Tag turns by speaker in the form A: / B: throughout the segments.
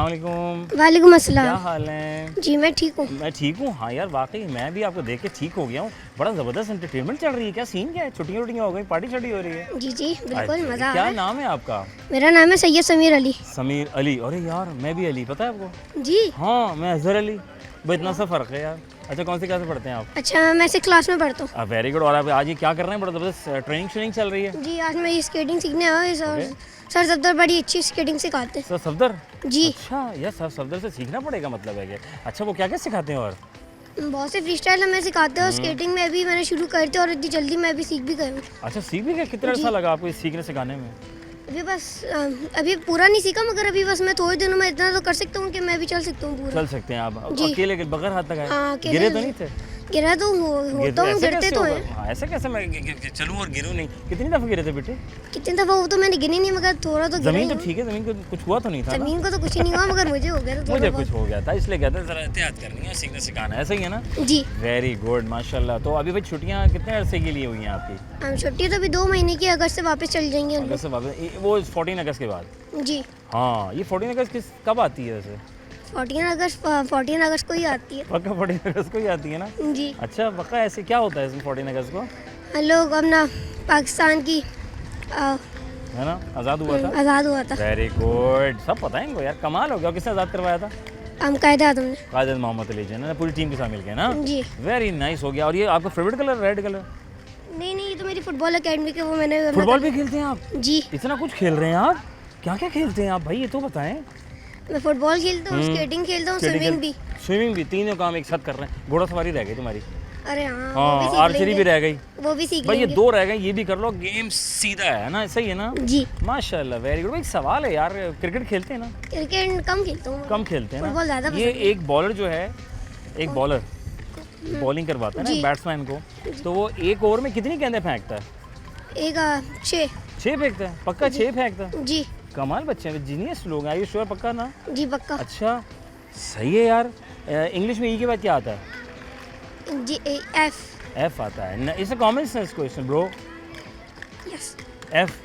A: अस्सलाम वालेकुम।
B: वालेकुम अस्सलाम।
A: क्या हाल है?
B: जी मैं ठीक हूँ।
A: मैं ठीक हूँ। हाँ यार वाकई मैं भी आपको देख के ठीक हो गया हूँ। बड़ा ज़बरदस्त एंटरटेनमेंट चल रही है। क्या सीन क्या है? छुट्टियाँ हो गई, पार्टी शार्टी हो रही है?
B: जी जी बिल्कुल
A: अच्छा,
B: मज़ा आ
A: क्या
B: रहा है।
A: नाम है आपका?
B: मेरा नाम है सैयद समीर अली।
A: समीर अली। अरे यार मैं भी अली, पता है आपको?
B: जी
A: हाँ मैं अजहर अली। बस इतना सा फ़र्क है यार। अच्छा कौन सी क्लास में पढ़ते हैं आप?
B: अच्छा मैं 6 क्लास में पढ़ता हूँ।
A: Very good. और आप आज ये क्या कर रहे हैं? बड़ा ज़बरदस्त ट्रेनिंग चल रही है।
B: जी आज मैं ये स्केटिंग सीखने आया हूँ।
A: Okay.
B: सर सफदर बड़ी अच्छी स्केटिंग सिखाते हैं।
A: सर सफदर?
B: जी
A: अच्छा यार सर सफदर से सीखना पड़ेगा, मतलब है कि अच्छा वो क्या क्या सिखाते हैं? और
B: बहुत से फ्री स्टाइल हमें सिखाते हैं और स्केटिंग में भी मैंने शुरू कर दी और इतनी जल्दी मैं भी सीख भी गई हूँ।
A: अच्छा सीख भी गए? कितना
B: जी।
A: अर्सा लगा आपको इस सीखने सिखाने में?
B: अभी बस अभी पूरा नहीं सीखा मगर अभी बस मैं थोड़े दिनों में इतना तो कर सकता हूँ कि मैं भी चल सकता हूँ पूरा।
A: चल सकते हैं आप
B: जी।
A: अकेले के बगैर हाथ लगाए?
B: हाँ, अकेले
A: गिरे तो नहीं थे?
B: गिरा तो होता हूँ,
A: ऐसे
B: गिरते
A: कैसे
B: तो
A: होगा?
B: हैं।
A: हाँ, ऐसे कैसे मैं चलूं और गिरूं नहीं? कितनी दफ़ा गिरे थे बेटे?
B: कितनी दफ़ा वो तो मैंने गिनी नहीं मगर थोड़ा तो गिरा
A: ज़मीन
B: ही
A: तो
B: हूँ।
A: ठीक है, ज़मीन को कुछ हुआ तो नहीं था ना?
B: ज़मीन को तो कुछ ही नहीं हुआ मगर मुझे हो गया था थोड़ा
A: मुझे
B: बहुत।
A: कुछ हो गया था इसलिए कहते हैं ज़रा एहतियात करनी है, सीखना सिखाना है, ऐसा ही है ना?
B: जी
A: वेरी गुड माशाल्लाह। तो अभी भाई छुट्टियाँ कितने अरसे के लिए हुई हैं आपकी?
B: हम छुट्टी तो अभी 2 महीने की, अगस्त से वापस चल जाएंगे हम
A: अगस्त से वापस? वो 14 अगस्त के बाद?
B: लोग। जी
A: हाँ ये 14 अगस्त कब आती है वैसे?
B: 14 अगस्त को ही आती है।
A: पक्का 14 अगस्त को ही आती है ना?
B: जी
A: अच्छा पक्का ऐसे क्या होता है इसमें 14 अगस्त को?
B: हम लोग अपना पाकिस्तान की
A: है ना, आज़ाद हुआ था?
B: आज़ाद हुआ था।
A: वेरी गुड, सब पता है इनको यार, कमाल हो गया। किसने आज़ाद करवाया था?
B: हम कायदा तुमने।
A: कायद मोहम्मद अली जी ने, पूरी टीम के साथ मिल के ना?
B: जी
A: वेरी नाइस हो गया। और ये आपका फेवरेट कलर रेड कलर?
B: नहीं नहीं ये तो मेरी फुटबॉल अकेडमी के वो मैंने
A: फुटबॉल भी खेलते हैं आप?
B: जी
A: इतना कुछ खेल रहे हैं आप? क्या क्या खेलते हैं आप भाई, ये तो बताएं।
B: मैं फुटबॉल खेलता हूँ, स्केटिंग खेलता हूँ, स्विमिंग भी।
A: स्विमिंग भी, तीनों काम एक साथ कर रहे हैं। घोड़ासवारी रह गई तुम्हारी?
B: अरे हाँ
A: हाँ आर्चरी भी रह गई?
B: वो भी सीख
A: भाई ये
B: लेंगे।
A: 2 रह गए, ये भी कर लो। गेम सीधा है ना, सही है ना?
B: जी
A: माशाल्लाह वेरी गुड। एक सवाल है यार, क्रिकेट खेलते हैं ना?
B: क्रिकेट कम खेलता हूँ।
A: कम खेलते हैं ना?
B: फुटबॉल ज़्यादा
A: ये
B: पसंद है।
A: एक बॉलर जो है, एक बॉलर बॉलिंग करवाता है ना
B: जी।
A: बैट्समैन को, तो वो एक ओवर में कितनी गेंदें फेंकता है?
B: एक 6।
A: 6 फेंकता है? पक्का 6 फेंकता है?
B: जी
A: कमाल बच्चे हैं, जीनियस लोग हैं। Are you sure? पक्का ना?
B: जी पक्का।
A: अच्छा सही है यार। इंग्लिश में ई के बाद क्या आता है?
B: जी एफ।
A: एफ आता है। It's a common sense question bro.
B: Yes
A: F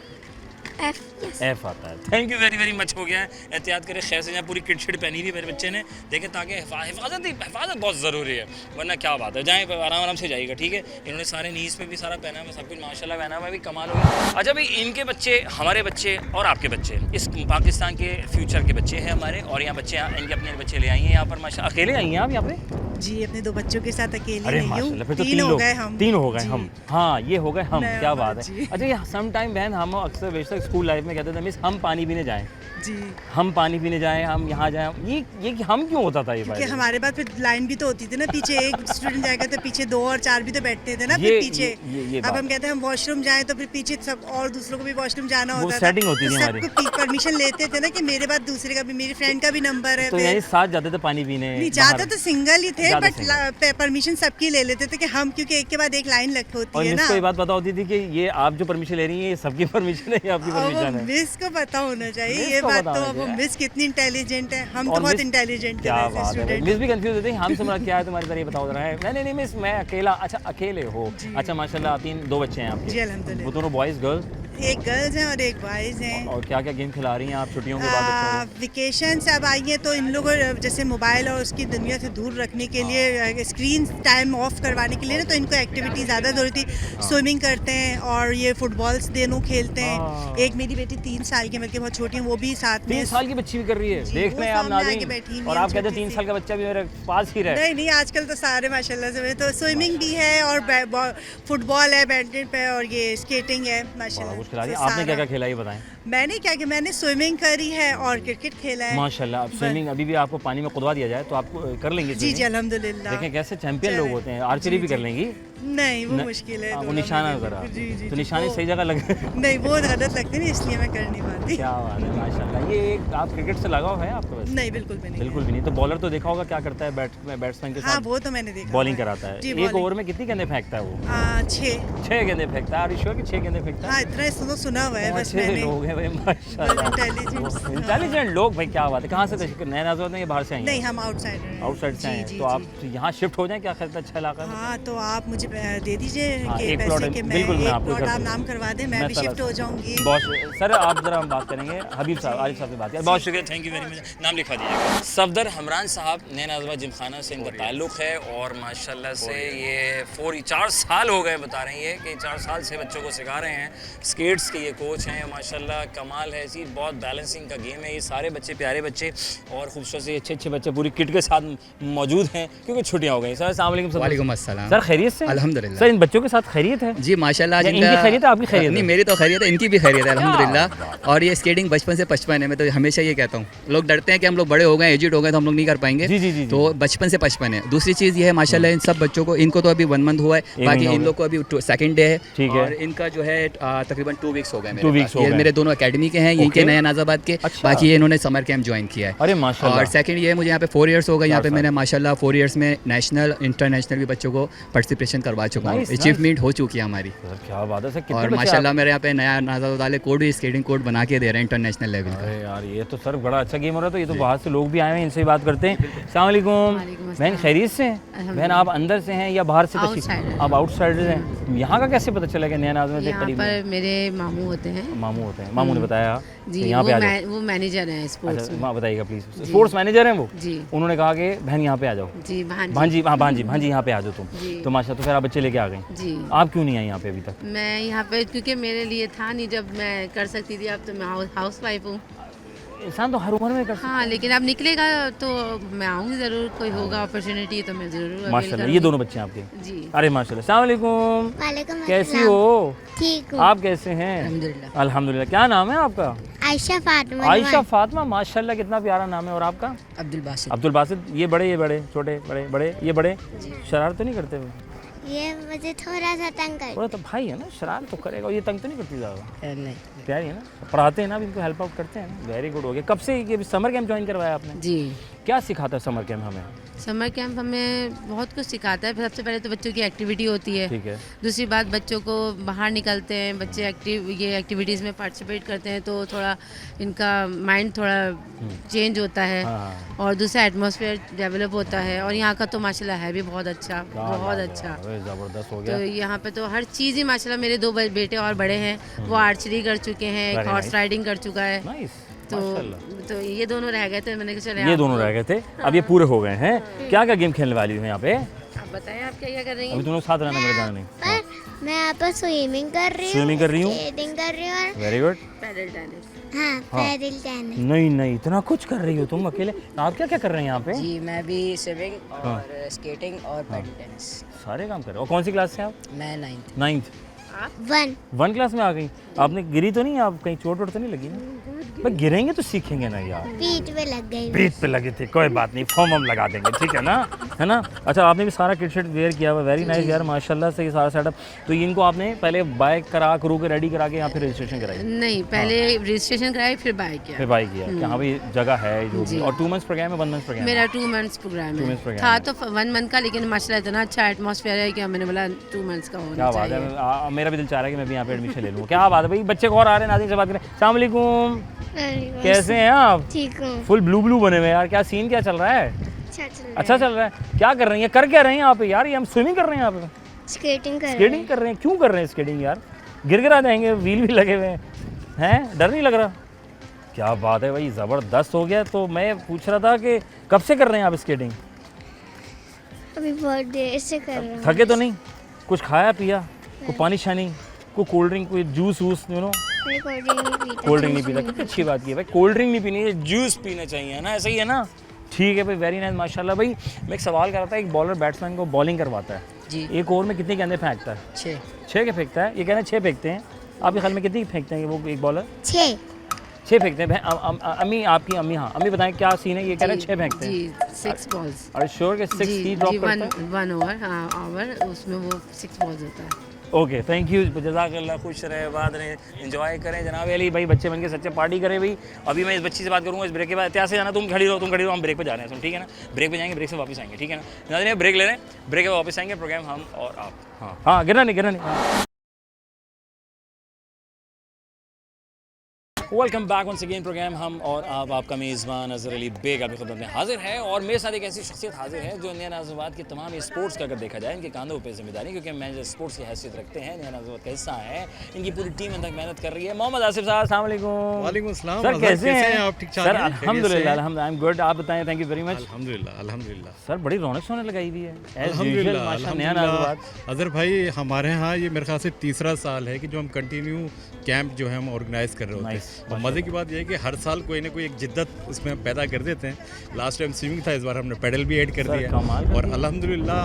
B: F yes.
A: F आता है। Thank you very very much. हो गया है, एहतियात करें। खैर से यहाँ पूरी किट शिट पहनी हुई मेरे बच्चे ने, देखें ताकि हिफाजत बहुत ज़रूरी है, वरना क्या बात है। जाएँ आराम आराम से जाइएगा, ठीक है? इन्होंने सारे नीज़ पे भी सारा पहना है, सब कुछ माशाल्लाह पहना हुआ है, भी कमाल हो गया। अच्छा भाई इनके बच्चे, हमारे बच्चे और आपके बच्चे, इस पाकिस्तान के फ्यूचर के बच्चे हैं हमारे, और यहाँ बच्चे इनके अपने बच्चे ले आई हैं यहाँ पर माशाल्लाह। अकेले आई हैं आप यहाँ पे?
C: जी अपने 2 बच्चों के साथ अकेले
A: अरे
C: नहीं हूँ।
A: माशाल्लाह, फिर तो
C: 3 हो गए हम।
A: 3 हो गए
C: जी।
A: हम। हाँ ये हो गए हम।
C: नया
A: क्या
C: बात
A: बात है।
C: जी।
A: अच्छा ये सम टाइम बहन, हम अक्सर बेशक स्कूल लाइफ में कहते थे मिस हम पानी पीने जाएं,
C: जी
A: हम पानी पीने जाएं, हम यहाँ जाएं। ये कि हम क्यों होता था ये
C: क्योंकि
A: बात?
C: हमारे पास फिर लाइन भी तो होती थी ना, पीछे एक स्टूडेंट जाएगा तो पीछे 2 और 4 भी तो बैठते थे ना फिर पीछे।
A: ये
C: अब
A: बात
C: हम कहते हैं हम वॉशरूम जाएं तो फिर पीछे सब और दूसरों को भी वॉशरूम जाना
A: वो
C: होता था,
A: setting होती
C: तो
A: थी हमारी।
C: सबको परमिशन लेते थे ना कि मेरे बाद दूसरे का भी, मेरी फ्रेंड का भी नंबर है।
A: तो
C: फिर
A: यानी साथ जाते थे पानी पीने?
C: नहीं
A: बाहर?
C: जाते तो सिंगल ही थे,
A: ज्यादा
C: बट परमिशन सबकी ले लेते थे कि हम, क्योंकि एक के बाद एक लाइन लग
A: और
C: होती है
A: मिस
C: ना।
A: को ये बात पता होती थी कि ये आप जो परमिशन ले रही हैं ये सबकी परमिशन है, ये आपकी
C: अब
A: परमिशन है?
C: मिस को पता होना चाहिए
A: मिस
C: ये
A: को
C: बात
A: पता
C: तो।
A: होना
C: अब
A: चाहिए।
C: मिस कितनी इंटेलिजेंट है, हम
A: और
C: तो बहुत
A: मिस-
C: इंटेलिजेंट
A: क्या
C: है
A: बात है।
C: स्टूडेंट।
A: मिस भी कंफ्यूज होती है, हम समझ क्या है तुम्हारी तरह, ये बताओ जरा है। नहीं मिस मैं अकेला। अच्छा अकेले हो? अच्छा माशाल्लाह 2 बच्चे हैं आपके?
C: जी अल्हम्दुलिल्लाह।
A: वो दोनों बॉयज़ गर्ल्स?
C: एक गर्ल्स हैं और एक बॉयज़ हैं।
A: और क्या क्या गेम खिला रही हैं आप छुट्टियों के बाद बच्चों को?
C: वेकेशन से अब आई हैं तो इन लोगों जैसे मोबाइल और उसकी दुनिया से दूर रखने के लिए, स्क्रीन टाइम ऑफ करवाने के लिए ना, तो इनको एक्टिविटी ज़्यादा ज़रूरी थी। स्विमिंग करते हैं और ये फुटबॉल्स दोनों खेलते हैं।
A: हाँ।
C: एक मेरी बेटी 3 साल की, बल्कि बहुत छोटी है, वो भी साथ
A: 3
C: में।
A: साल की बच्ची भी कर रही है?
C: जी,
A: देख
C: वो
A: रहे हैं आप
C: सामने आके
A: नाज़रीन,
C: बैठी हुई
A: और
C: है
A: आप कहते हैं
C: छोटी
A: 3
C: सी।
A: साल का बच्चा भी मेरे पास ही रहे।
C: नहीं आजकल तो सारे माशाल्लाह से, तो स्विमिंग भी है और फुटबॉल है, बैडमिंटन पे, और ये स्केटिंग है
A: बड़ा
C: माशाल्लाह।
A: कुछ खिला रही है।
C: तो
A: आपने क्या क्या
C: सारा-
A: खेला ये बताएं?
C: मैंने क्या कि मैंने स्विमिंग करी है और क्रिकेट खेला है।
A: माशाल्लाह। अब स्विमिंग अभी भी आपको पानी में कुदवा दिया जाए तो आप कर लेंगी
C: जी जी
A: swimming?
C: अल्हम्दुलिल्लाह।
A: देखें कैसे चैंपियन
C: चले।
A: लोग होते हैं। आर्चरी भी कर लेंगी?
C: नहीं वो
A: न-
C: मुश्किल है
A: वो
C: थोड़ा
A: निशाना
C: मेरे
A: ज़रा,
C: लिए। जी जी
A: तो
C: जी,
A: निशाने
C: वो-
A: सही जगह लगे।
C: नहीं वो गलत लगते हैं इसलिए मैं कर नहीं पाती।
A: क्या बात है माशाल्लाह। ये एक आप क्रिकेट से लगाव है आपको वैसे?
C: नहीं बिल्कुल भी नहीं।
A: बिल्कुल भी नहीं। तो बॉलर तो देखा होगा क्या करता है बैट्समैन के
C: हाँ
A: साथ?
C: वो तो मैंने देखा।
A: बॉलिंग कराता है।
C: जी,
A: एक
C: bowling।
A: ओवर में कितनी गेंदें फेंकता है वो?
C: 6।
A: 6 गेंदें फेंकता है। श्योर कि 6 गेंदें फेंकता है?
C: हाँ इतना सुना हुआ है बस
A: अच्छे
C: मैंने।
A: लोग हैं भाई माशाल्लाह।
C: Intelligent।
A: इंटेलिजेंट लोग भाई, क्या बात है। कहाँ से नए नाज़ होते हैं, ये बाहर से आए हैं?
C: नहीं हम आउटसाइडर हैं।
A: आउटसाइड से
C: जी,
A: हैं।
C: जी,
A: तो आप
C: जी।
A: यहाँ शिफ्ट हो जाएं क्या? खैर अच्छा इलाका है?
C: हाँ तो आप मुझे दे दीजिए
A: हाँ,
C: कि
A: एक
C: पैसे
A: प्लॉट
C: के मैं
A: बिल्कुल मैं
C: एक
A: आपको
C: प्लॉट
A: कर
C: आप
A: दूंगा।
C: नाम करवा दें, मैं भी
A: सलाह
C: शिफ्ट हो जाऊंगी।
A: बहुत सर आप जरा हम बात करेंगे हबीब साहब आरिफ साहब से बात करें। बहुत शुक्रिया, थैंक यू वेरी मच। नाम लिखवा दीजिएगा। सफदर हमरान साहब नैन नाज़बा जिमखाना से इनका ताल्लुक़ है और माशाल्लाह से ये 4 साल हो गए बता रहे हैं कि 4 साल से बच्चों को सिखा रहे हैं। स्केट्स के ये कोच हैं माशाल्लाह, कमाल है जी, बहुत बैलेंसिंग का गेम है। ये सारे बच्चे प्यारे बच्चे और खूबसूरत से अच्छे अच्छे बच्चे पूरी किट के साथ मौजूद हैं क्योंकि छुट्टियाँ हो गई। सर अस्सलाम वालेकुम।
D: वालेकुम अस्सलाम।
A: सर खैरियत से?
D: अल्हम्दुलिल्लाह।
A: सर इन बच्चों के साथ खैरियत है?
D: जी माशाल्लाह।
A: या इनकी खैरियत है आपकी खैरियत
D: नहीं,
A: है?
D: मेरी तो खैरियत है, इनकी भी खैरियत है अल्हम्दुलिल्लाह। और ये स्केटिंग बचपन से पचपन है, मैं तो हमेशा ये कहता हूँ। लोग डरते हैं कि हम लोग बड़े हो गए, एजिड हो गए तो हम लोग नहीं कर पाएंगे।
A: जी, जी, जी,
D: तो बचपन से पचपन है। दूसरी चीज़ ये है माशाल्लाह इन सब बच्चों को, इनको तो अभी 1 मंथ हुआ है, बाकी
A: महीना
D: इन लोग को अभी 2nd डे है।
A: ठीक है।
D: और इनका जो है तकरीबन 2 वीक्स हो गए।
A: 2 वीक्स हो
D: ये
A: गए।
D: मेरे दोनों अकेडमी के हैं, यहीं के
A: ओके।
D: नया नाज़ाबाद के।
A: अच्छा।
D: बाकी ये इन्होंने समर कैंप ज्वाइन किया है।
A: अरे माशाल्लाह।
D: और सेकंड ये मुझे यहाँ पे 4 इयर्स हो गए। यहाँ पे
A: 4
D: मैंने माशाल्लाह 4 इयर्स में नेशनल इंटरनेशनल भी बच्चों को पार्टिसिपेशन करवा चुका हूँ।
A: Nice,
D: अचीवमेंट हो चुकी है हमारी।
A: सर क्या बात है सर, कितने
D: और
A: बच्चे
D: माशाल्लाह
A: आप-
D: मेरे यहाँ पे नया नाज़ाबाद वाले कोड भी स्केटिंग कोड बना के दे रहे हैं इंटरनेशनल लेवल का।
A: अरे यार ये तो सर बड़ा अच्छा गेम हो रहा है। तो ये तो बाहर से लोग भी आए हैं, इनसे भी बात करते हैं। अस्सलाम वालेकुम। बहन खैरियत से हैं? बहन आप अंदर से हैं या बाहर से?
E: Outsider।
A: आप आउटसाइडर हैं। यहाँ का कैसे पता चला कि नया नाज़ में
E: यहाँ
A: करीब
E: पर मेरे मामू होते हैं।
A: मामू होते हैं? मामू ने बताया
E: जी,
A: कि यहाँ पे आ जाओ।
E: वो मैनेजर हैं स्पोर्ट्स
A: अच्छा
E: में।
A: माँ बताइएगा प्लीज़। स्पोर्ट्स मैनेजर हैं वो?
E: जी
A: उन्होंने कहा कि बहन यहाँ पे आ जाओ।
E: जी
A: भांजी, हाँ भांजी यहाँ पे आ जाओ तुम।
E: जी।
A: तो माशा तो फिर आप बच्चे लेके आ गए।
E: जी
A: आप क्यों नहीं आई यहाँ पे अभी तक?
E: मैं यहाँ पे क्योंकि मेरे लिए था नहीं, जब मैं कर सकती थी। अब तो मैं हाउस वाइफ हूँ।
A: इंसान तो हर उम्र में कर सकता
E: हाँ, लेकिन अब निकलेगा तो मैं आऊँगी ज़रूर। कोई होगा अपॉर्चुनिटी तो मैं ज़रूर
A: है।
E: avail
A: माशाल्लाह ये
E: करूँगी।
A: दोनों बच्चे हैं आपके?
E: जी
A: अरे माशाल्लाह। अस्सलाम वालेकुम।
B: वालेकुम
A: कैसी
B: अस्सलाम।
A: हो?
B: ठीक हूँ।
A: आप कैसे हैं?
E: अल्हम्दुलिल्लाह।
A: अल्हम्दुलिल्लाह। क्या नाम है आपका?
B: आयशा फातिमा।
A: आयशा फातिमा, माशाल्लाह कितना प्यारा नाम है। और आपका?
E: अब्दुल बासित।
A: अब्दुल बासित। ये बड़े छोटे बड़े ये बड़े शरारत तो नहीं करते वो?
B: ये मुझे थोड़ा सा तंग कर।
A: थोड़ा तो भाई है ना, शरारत तो करेगा। और ये तंग तो नहीं करती ज़्यादा?
E: नहीं
A: प्यारी है ना, पढ़ाते हैं ना, अब इनको हेल्प आउट करते हैं ना। वेरी गुड हो गया। कब से ये समर कैंप ज्वाइन करवाया आपने?
E: जी।
A: क्या सिखाता है समर कैंप हमें?
E: समर कैंप हमें बहुत कुछ सिखाता है। सबसे पहले तो बच्चों की एक्टिविटी होती है।
A: ठीक है।
E: दूसरी बात, बच्चों को बाहर निकलते हैं, बच्चे ये एक्टिविटीज़ में पार्टिसिपेट करते हैं तो थोड़ा इनका माइंड थोड़ा चेंज होता है।
A: हाँ।
E: और दूसरा एटमॉस्फेयर डेवलप होता है। और यहाँ का तो माशाल्लाह है भी बहुत अच्छा, बहुत अच्छा।
A: ज़बरदस्त हो
E: तो
A: गया।
E: यहाँ पे तो हर चीज़ ही माशाल्लाह। मेरे 2 बेटे और बड़े हैं, वो आर्चरी कर चुके हैं, एक
A: Very
E: हॉर्स
A: nice।
E: राइडिंग कर चुका है।
A: नाइस।
E: तो ये दोनों रह गए थे। मैंने कहा चले
A: ये दोनों रह गए थे, अब ये पूरे हो गए हैं। क्या क्या गेम खेलने वाली हो यहाँ पे?
E: आप बताएं आप क्या कर रही
A: अभी
E: हैं?
A: तुम लोग साथ रहना, मेरे जाना नहीं।
B: पर मैं यहाँ पर स्विमिंग कर रही हूँ।
A: Swimming कर रही हूँ?
B: स्केटिंग कर रही हूँ और
A: वेरी गुड।
E: Pedal tennis.
B: हाँ पैदल टेनिस।
A: नहीं इतना कुछ कर रही हो तुम अकेले। आप क्या क्या कर रहे हैं यहाँ पे?
F: जी मैं भी स्विमिंग और स्केटिंग और पैडल टेनिस।
A: सारे काम कर रहे हो। और कौन सी क्लास से आप?
F: मैं 9th।
A: 9th।
B: 1
A: क्लास में आ गई। आपने गिरी तो नहीं? आप कहीं चोट वोट तो नहीं लगी ना? भाई गिरेंगे तो सीखेंगे ना यार।
B: पीठ पे लग गई।
A: पीठ पे लगे थे, कोई बात नहीं, फॉर्म हम लगा देंगे, ठीक है ना? है ना? अच्छा आपने भी सारा किट शिट वेयर किया हुआ, वेरी नाइस यार माशाल्लाह से ये सारा सेटअप। तो ये इनको आपने पहले बाइक करू के रेडी करा के यहाँ पे रजिस्ट्रेशन कराई?
E: नहीं, पहले रजिस्ट्रेशन कराई फिर बाय किया।
A: फिर बाइक किया कि हाँ भाई जगह है जो भी। और 2 मंथ्स प्रोग्राम है 1 मंथ प्रोग्राम?
E: मेरा 2 मंथ्स प्रोग्राम
A: 2
E: है।
A: months program
E: था
A: है।
E: तो 1 मंथ का, लेकिन माशाल्लाह इतना अच्छा एटमॉस्फेयर है कि मैंने बोला 2 मंथ्स का होना
A: क्या बात
E: चाहिए।
A: है। मेरा भी दिल चाह रहा है कि मैं भी यहाँ पे एडमिशन ले लूँ। क्या बात है भाई, बच्चे को और आ रहे हैं, नाज़रीन से बात करें। अस्सलाम वालेकुम। कैसे हैं आप?
B: ठीक हूँ।
A: फुल ब्लू बने हुए यार, क्या सीन क्या चल रहा है? अच्छा चल रहा है। क्या कर रही हैं, कर क्या रहे हैं यहाँ पे यार? ये हम स्विमिंग कर रहे हैं यहाँ पे? स्केटिंग कर रहे हैं। क्यों कर रहे हैं स्केटिंग यार? गिर आ जाएंगे, व्हील भी लगे हुए हैं। डर नहीं लग रहा? क्या बात है भाई, ज़बरदस्त हो गया। तो मैं पूछ रहा था कि कब से कर रहे हैं आप स्केटिंग?
B: अभी बहुत देर से कर रहा हूँ।
A: थके तो नहीं? कुछ खाया पिया? कोई पानी शानी, कोई कोल्ड ड्रिंक, कोई जूस वूस?
B: मैं कोल्ड ड्रिंक नहीं पीता।
A: कोल्ड ड्रिंक नहीं पीता? कितनी अच्छी बात की है भाई, कोल्ड ड्रिंक नहीं पीनी है, जूस पीना चाहिए ना, ऐसा ही है ना? ठीक है भाई, वेरी नाइस माशाल्लाह। भाई मैं एक सवाल कर रहा था, एक बॉलर बैट्समैन को बॉलिंग करवाता है
F: जी।
A: एक ओवर में कितने गेंदे फेंकता है? 6 के फेंकता है। ये कह रहे हैं 6 फेंकते हैं। आपके ख्याल में कितनी फेंकते हैं वो एक बॉलर? 6 फेंकते हैं। अम्मी, आपकी अम्मी, हाँ अम्मी बताएं क्या सीन है? ये कह रहे हैं 6 फेंकते हैं।
E: जी 6 बॉल्स।
A: और श्योर के 6 ही ड्रॉप करता है?
E: 1 ओवर, हाँ ओवर, उसमें वो 6 बॉल्स होता है।
A: ओके थैंक यू, जज़ाकल्लाह, खुश रहे, बात रहे, एंजॉय करें जनाब अली भाई, बच्चे बन के सच्चे पार्टी करें भाई। अभी मैं इस बच्ची से बात करूँगा इस ब्रेक के बाद। एहतियात से जाना, तुम खड़ी रहो, हम ब्रेक पे जा रहे हैं, ठीक है ना? ब्रेक पे जाएंगे, ब्रेक से वापस आएंगे, ठीक है ना? नाज़रीन ब्रेक ले रहे हैं, ब्रेक के वापस आएंगे, प्रोग्राम हम और आप। हाँ गिरना नहीं। Welcome back once again program हम और आप आपका मेज़बान अज़हर अली बेग आपकी खिदमत में हाजिर है और मेरे साथ एक ऐसी शख्सियत हाजिर है जो नया नाज़ाबाद के तमाम स्पोर्ट्स का अगर देखा जाए इनके कांधों पे जिम्मेदारी क्योंकि मैनेजर स्पोर्ट्स की हैसियत रखते हैं नया नाज़ाबाद का हिस्सा है इनकी पूरी टीम अंदर मेहनत कर रही है। मोहम्मद आसिफ साहब अस्सलाम वालेकुम।
G: वालेकुम अस्सलाम।
A: सर कैसे हैं
G: आप? ठीक ठाक
A: सर?
G: हैं?
A: अल्हम्दुलिल्लाह अल्हम्दुलिल्लाह आई एम गुड। आप बताएं। Thank you very much.
G: अल्हम्दुलिल्लाह।
A: सर बड़ी रौनक सोने लगाई हुई है
G: अल्हम्दुलिल्लाह
A: नया नाज़ाबाद।
G: अज़हर भाई हमारे यहाँ ये मेरे ख्याल से तीसरा साल है कि जो हम कंटिन्यू कैंप जो है हम ऑर्गेनाइज कर रहे होते हैं। और मज़े की बात यह है कि हर साल कोई ना कोई एक जिद्दत उसमें हम पैदा कर देते हैं। लास्ट टाइम स्विमिंग था, इस बार हमने पेडल भी ऐड कर दिया और अल्हम्दुलिल्लाह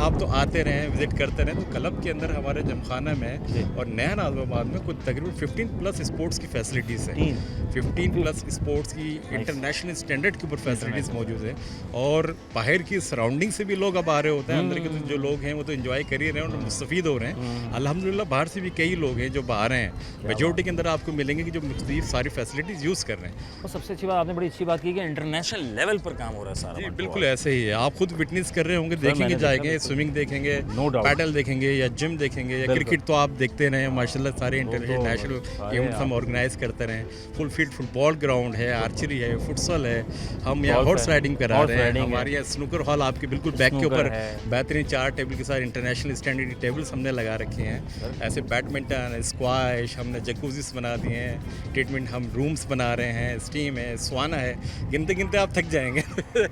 G: आप तो आते रहे विजिट करते रहे। तो क्लब के अंदर हमारे जमखाना में और नया नाज़ाबाद में कुछ तकरीबन 15 प्लस स्पोर्ट्स की फैसिलिटीज़ हैं। 15 प्लस स्पोर्ट्स की इंटरनेशनल स्टैंडर्ड के ऊपर फैसिलिटीज़ मौजूद है और बाहर की सराउंडिंग से भी लोग अब आ रहे होते हैं। अंदर के तो जो लोग हैं वो तो एंजॉय कर ही रहे हैं और मुस्तफ़ीद हो रहे हैं अल्हम्दुलिल्लाह। बाहर से भी कई लोग हैं जो बाहर हैं, मेजोरिटी के अंदर आपको मिलेंगे कि जो मुख्तलिफ सारी फैसिलिटीज़ यूज़ कर रहे हैं।
A: और सबसे अच्छी बात आपने बड़ी अच्छी बात की कि इंटरनेशनल लेवल पर काम हो रहा है सारा।
G: जी बिल्कुल ऐसे ही है। आप खुद विटनेस कर रहे होंगे, देखेंगे जाएंगे, स्विमिंग देखेंगे, पैडल देखेंगे या जिम देखेंगे या क्रिकेट तो आप देखते रहे माशाल्लाह। सारे इंटरनेशनल इवेंट्स हम ऑर्गेनाइज करते रहे। फुल फील्ड फुटबॉल ग्राउंड है, आर्चरी है, फुटसल है, हम यहाँ हॉर्स राइडिंग करा रहे हैं। हमारे यहाँ स्नूकर हॉल आपके बिल्कुल बैक के ऊपर बेहतरीन 4 टेबल के साथ इंटरनेशनल स्टैंडर्ड टेबल्स हमने लगा रखे हैं। ऐसे बैडमिंटन, स्क्वाश, हमने जकूज़ीस बना दिए हैं, ट्रीटमेंट हम रूम्स बना रहे हैं, स्टीम है, स्वाना है। गिनते गिनते आप थक जाएंगे।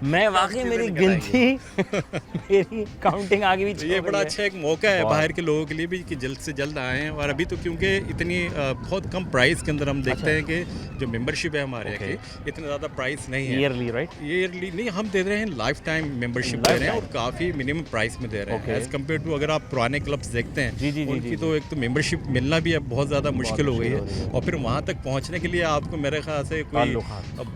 A: मैं वाकई मेरी गिनती मेरी काउंटिंग आगे भी
G: ये बड़ा अच्छा एक मौका है बाहर के लोगों के लिए भी कि जल्द से जल्द आएँ। और अभी तो क्योंकि इतनी बहुत कम प्राइस के अंदर हम देखते हैं कि जो मेंबरशिप है हमारे यहाँ की इतना ज़्यादा प्राइस नहीं है।
A: Yearly right?
G: ईयरली नहीं, हम दे रहे हैं लाइफ टाइम मेंबरशिप दे रहे हैं और काफ़ी मिनिमम प्राइस में दे रहे हैं एज़ कम्पेयर टू अगर आप पुराने क्लब्स देखते हैं उनकी तो एक तो मेंबरशिप मिलना भी अब बहुत ज़्यादा मुश्किल हो गई है और फिर वहाँ तक पहुँचने के लिए आपको मेरे ख्याल से कोई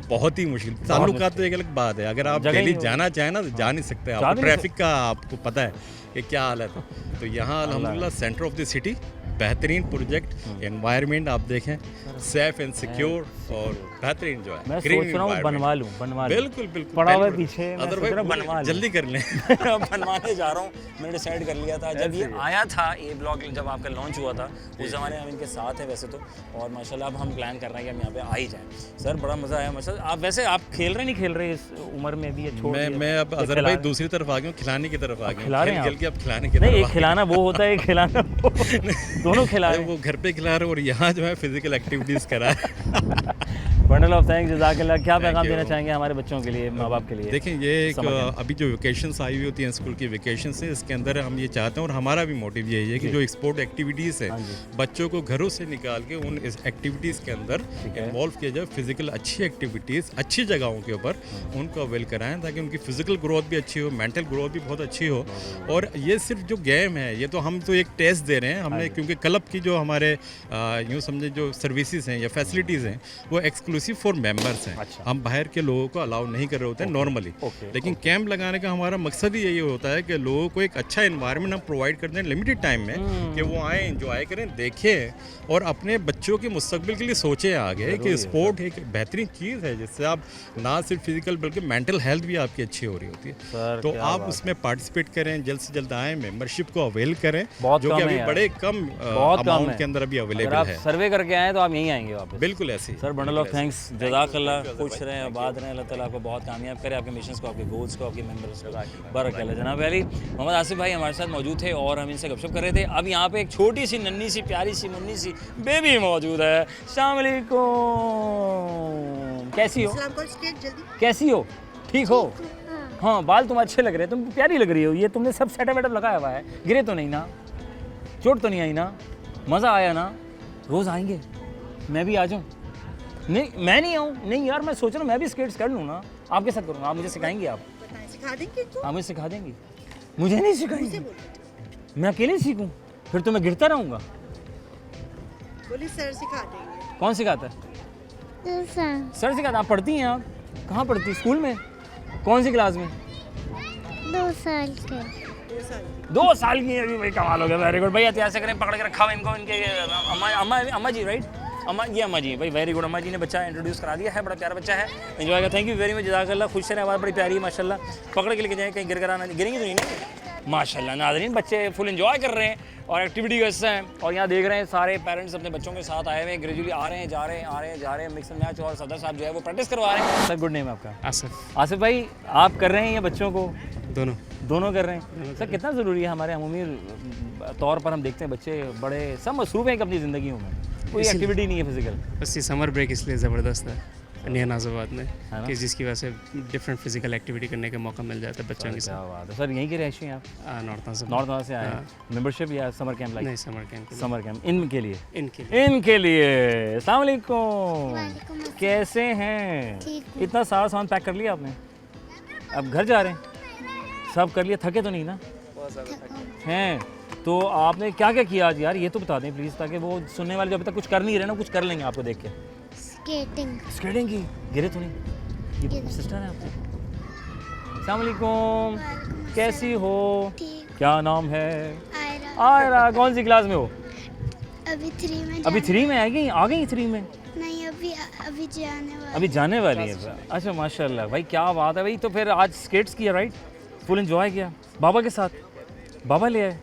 G: बहुत ही मुश्किल। ताल्लुकात तो एक अलग बात है, अगर आप डेली जाना चाहें ना तो जा नहीं सकते। आपको ट्रैफिक का आपको पता है कि क्या हालत है। तो यहाँ अल्हम्दुलिल्लाह सेंटर ऑफ द सिटी बेहतरीन प्रोजेक्ट, एनवायरनमेंट आप देखें सेफ एंड सिक्योर और बेहतरीन जो है।
A: मैं सोच रहा हूँ बनवा लूँ
G: बिल्कुल बिल्कुल
A: पड़ा हुआ है पीछे।
G: बनवा जल्दी कर लें।
A: बनवाने जा रहा हूँ। मैंने डिसाइड कर लिया था जब ये आया था ये ब्लॉग जब आपका लॉन्च हुआ था उस ज़माने में हम इनके साथ हैं वैसे तो। और माशाल्लाह अब हम प्लान कर रहे हैं कि हम यहाँ पे आ ही जाएँ। सर बड़ा मज़ा आया माशाल्लाह। आप वैसे आप खेल रहे नहीं खेल रहे इस उम्र में भी?
G: मैं अब अज़हर भाई दूसरी तरफ आ गया हूँ, खिलाने की तरफ आ गया।
A: खिला रहे हैं
G: खेल के अब खिलाने की
A: नहीं, एक खिलाना वो होता है, एक खिलाना दोनों खिला रहे हैं।
G: वो घर पे खिला रहे और यहाँ जो है फिजिकल एक्टिविटीज़ करा है।
A: बंडल ऑफ थैंक्स, जज़ाकल्लाह। क्या पैगाम देना चाहेंगे हमारे बच्चों के लिए, माँ बाप के लिए?
G: देखें ये एक अभी जो वेकेशंस आई हुई होती हैं स्कूल की वेकेशंस है, इसके अंदर हम ये चाहते हैं और हमारा भी मोटिव यही है कि जो स्पोर्ट एक्टिविटीज़ है बच्चों को घरों से निकाल के उन एक्टिविटीज़ के अंदर इन्वॉल्व किया जाए। फिजिकल अच्छी एक्टिविटीज़ अच्छी जगहों के ऊपर उनको अवेल कराएं ताकि उनकी फिजिकल ग्रोथ भी अच्छी हो, मेंटल ग्रोथ भी बहुत अच्छी हो। और ये सिर्फ जो गेम है ये तो हम तो एक टेस्ट दे रहे हैं हमने, क्योंकि क्लब की जो हमारे यूँ समझे जो सर्विसेज हैं या फैसिलिटीज़ हैं वो एक्सक्लूसिव फॉर मेंबर्स हैं। हम बाहर के लोगों को अलाउ नहीं कर रहे होते हैं नॉर्मली। लेकिन कैंप लगाने का हमारा मकसद ही यही होता है कि लोगों को एक अच्छा एनवायरनमेंट हम प्रोवाइड करते हैं लिमिटेड टाइम में कि वो आएँ, एंजॉय करें, देखें और अपने बच्चों के मुस्तकबिल के लिए सोचें आगे कि स्पोर्ट एक बेहतरीन चीज़ है जिससे आप ना सिर्फ फिजिकल बल्कि मेंटल हेल्थ भी आपकी अच्छी हो रही होती है। तो आप उसमें पार्टिसिपेट करें, जल्द से जल्द आएँ, मेंबरशिप को अवेल करें जो कि अभी बड़े कम अमाउंट के अंदर अभी अवेलेबल है।
A: सर्वे करके आए तो आप यहीं आएंगे वापस?
G: बिल्कुल ऐसे ही।
A: सर बंडल ऑफ थैंक्स, जज़ाकल्लाह। खुश रहें, आबाद रहें, अल्लाह ताला आपको बहुत कामयाब करे, आपके मिशंस को, आपके गोल्स को, आपके मेंबर्स को बरकत। जनाब अली मोहम्मद आसिफ भाई हमारे साथ मौजूद थे और हम इनसे गपशप कर रहे थे। अब यहाँ पे एक छोटी सी नन्ही सी प्यारी सी मुन्नी सी बेबी मौजूद है। अस्सलाम वालेकुम, कैसी हो? कैसी हो? ठीक हो? हाँ, बाल तुम अच्छे लग रहे हैं, तुम प्यारी लग रही हो। ये तुमने सब सेटअप वेटअप लगाया हुआ है, गिरे तो नहीं ना? चोट तो नहीं आई ना? मज़ा आया ना? रोज़ आएंगे? मैं भी आ जाऊँ? नहीं मैं नहीं आऊँ? नहीं यार, मैं सोच रहा हूँ मैं भी स्केट्स कर लूँ ना। आपके साथ करूँगा, आप मुझे सिखाएंगे? आप
C: सिखा देंगे?
A: आप मुझे सिखा देंगी? मुझे नहीं सिखाएंगे, मैं अकेले सीखूँ? फिर तो मैं गिरता रहूँगा।
C: बोली सर सिखा देंगे।
A: कौन सिखाता है? सर सिखाता। आप पढ़ती हैं? आप कहाँ पढ़ती? स्कूल में? कौन सी क्लास में?
B: 2 साल के।
A: 2 साल की अभी भाई, कमाल हो गया। वेरी गुड भाई, ऐसे करें पकड़ के रखा हुआ इनको, इनके अम्मा जी राइट? अम्मा जी भाई, वेरी गुड। अम्मा जी ने बच्चा इंट्रोड्यूस करा दिया है, बड़ा प्यारा बच्चा है, एंजॉय का। थैंक यू वेरी मच, जज़ाकल्लाह। खुश रहें, आवाज़ बड़ी प्यारी है माशाल्लाह। पकड़ के लेके जाएँ, कहीं गिर कर आना, गिरेंगी तो नहीं ना? माशाल्लाह नाज़रीन बच्चे फुल एंजॉय कर रहे हैं और एक्टिविटी का हिस्सा हैं। और यहाँ देख रहे हैं सारे पेरेंट्स अपने बच्चों के साथ आए हुए हैं, ग्रेजुअली आ रहे हैं जा रहे हैं आ रहे हैं जा रहे हैं, मिक्स एंड मैच। और सदर साहब जो है वो प्रैक्टिस करवा रहे हैं। सर गुड नेम है आपका?
H: आसिफ।
A: आसिफ भाई आप कर रहे हैं ये बच्चों को?
H: दोनों
A: कर रहे हैं। सर कितना ज़रूरी है, हमारे अमूमी तौर पर हम देखते हैं बच्चे बड़े सब मसरूफ़ हैं अपनी ज़िंदगियों में, कोई एक्टिविटी नहीं है फिजिकल।
H: बस ये समर ब्रेक इसलिए ज़बरदस्त है निया नाज़ाबाद में
A: है ना?
H: कि जिसकी वजह से डिफरेंट फिजिकल एक्टिविटी करने का मौका मिल जाता है बच्चों के
A: क्या
H: साथ।
A: बात है। सर यहीं के रहिशी हैं आप?
H: नॉर्थ
A: से आए हैं? मेंबरशिप या समर कैंप?
H: नहीं, समर कैंप के लिए।
A: समर कैंप इनके लिए
H: इनके
A: लिए। अस्सलाम वालेकुम, कैसे हैं? इतना सारा सामान पैक कर लिया आपने, अब घर जा रहे हैं? सब कर लिया, थके तो नहीं ना? हैं तो आपने क्या क्या किया आज यार, ये तो बता दें प्लीज़, ताकि वो सुनने वाले जो अभी तक कुछ कर नहीं रहे ना कुछ कर लेंगे आपको देख के। स्केटिंग की गिरे तो नहीं? ये सिस्टर है आपकी? अस्सलाम वालेकुम, कैसी हो? क्या नाम है? आयरा। कौन सी क्लास में हो? अभी 3 में आ गई 3 में?
B: नहीं,
A: अभी जाने वाली है। अच्छा माशाल्लाह भाई, क्या बात है भाई। तो फिर आज स्केट्स किया राइट, फुल एंजॉय किया बाबा के साथ? बाबा ले आए?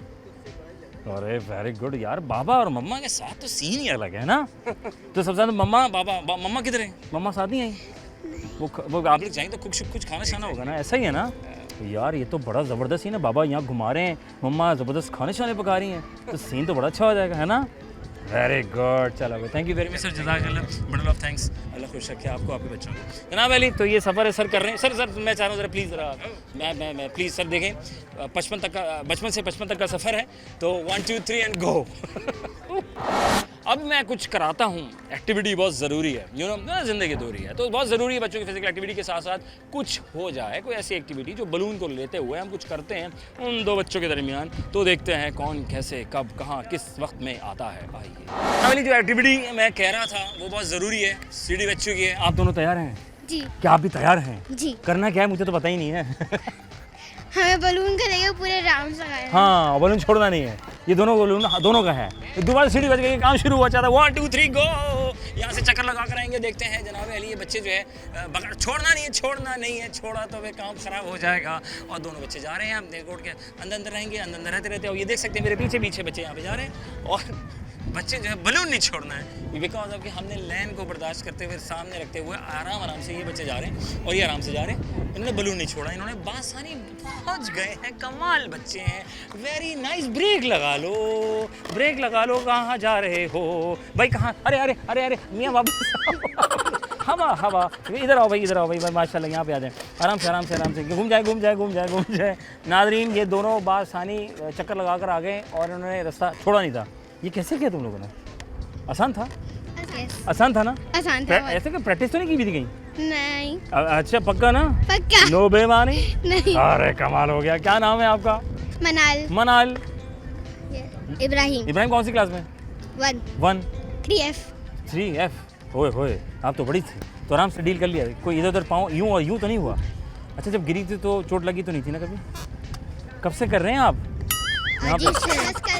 A: अरे वेरी गुड यार, बाबा और मम्मा के साथ तो सीन ही अलग है ना। तो सबसे ज़्यादा मम्मा मम्मा किधर है? मम्मा साथ नहीं आई? वो आप लोग जाएंगे तो कुछ खाना शाना होगा ना, ऐसा ही है ना यार। ये तो बड़ा ज़बरदस्त ही ना, बाबा यहाँ घुमा रहे हैं, मम्मा ज़बरदस्त खाने शाने पका रही हैं, तो सीन तो बड़ा अच्छा हो जाएगा है ना। वेरी गुड, चलो thank you very much sir, जज़ाकल्लाह, बंडल ऑफ थैंक्स। अल्लाह खुश रखे आपको आपके बच्चों को। जनाब अली, तो ये सफ़र है सर कर रहे हैं। सर मैं चाह रहा हूँ ज़रा प्लीज़, ज़रा मैं प्लीज़ सर देखें, बचपन से 55 तक का सफ़र है, तो 1 2 3 एंड गो। अब मैं कुछ कराता हूँ, एक्टिविटी बहुत ज़रूरी है, यू नो ज़िंदगी दोहरी है, तो बहुत ज़रूरी है बच्चों की फिजिकल एक्टिविटी के साथ साथ कुछ हो जाए, कोई ऐसी एक्टिविटी जो बलून को लेते हुए हम कुछ करते हैं उन दो बच्चों के दरमियान। तो देखते हैं कौन कैसे कब कहाँ किस वक्त में आता है। आइए, वाली जो एक्टिविटी मैं कह रहा था वो बहुत ज़रूरी है, सीढ़ी बच्चों की है। आप दोनों तैयार हैं?
B: जी।
A: क्या आप भी तैयार हैं?
B: जी।
A: करना क्या है मुझे तो पता ही नहीं है।
B: हमें बलून का लेके पूरे राउंड लगाना।
A: हाँ, बलून छोड़ना नहीं है, ये दोनों बलून दोनों का है। दोबारा सीढ़ी बज गई, काम शुरू हुआ चाहता है। 1 2 3 गो। यहाँ से चक्कर लगा कर आएंगे, देखते हैं जनाब अली ये बच्चे जो है छोड़ना नहीं है, छोड़ा तो वे काम ख़राब हो जाएगा। और दोनों बच्चे जा रहे हैं, हम कोर्ट के अंदर रहेंगे, अंदर रहते और ये देख सकते हैं मेरे पीछे बच्चे यहाँ पे जा रहे हैं। और बच्चे जो है बलून नहीं छोड़ना है, बिकॉज ऑफ कि हमने लाइन को बर्दाश्त करते हुए सामने रखते हुए आराम से ये बच्चे जा रहे हैं और ये आराम से जा रहे हैं। इन्होंने बलून नहीं छोड़ा, इन्होंने बासानी पहुंच गए हैं। कमाल बच्चे हैं, वेरी नाइस। ब्रेक लगा लो, कहाँ जा रहे हो भाई? कहाँ? अरे मियाँ बाबू हवा इधर आओ भाई माशाल्लाह, यहाँ पे आ जाए आराम से घूम जाए। नादरीन, ये दोनों बासानी चक्कर लगा कर आ गए और उन्होंने रास्ता छोड़ा नहीं था। ये कैसे किया तुम लोगों ने? आसान था? आसान था ना?
B: आसान था।
A: ऐसे कि प्रैक्टिस तो नहीं की भी थी कहीं?
B: नहीं।
A: अच्छा पक्का ना?
B: पक्का।
A: नो बेमानी?
B: नहीं।
A: अरे कमाल हो गया। क्या नाम है आपका? मनाल। इब्राहिम कौन सी क्लास में? 1 3F। ओए आप तो बड़ी थी, तो आराम से डील कर लिया। कोई इधर उधर पाँव यूँ और यूँ तो नहीं हुआ? अच्छा, जब गिरी थी तो चोट लगी तो नहीं थी ना कभी? कब से कर रहे हैं आप?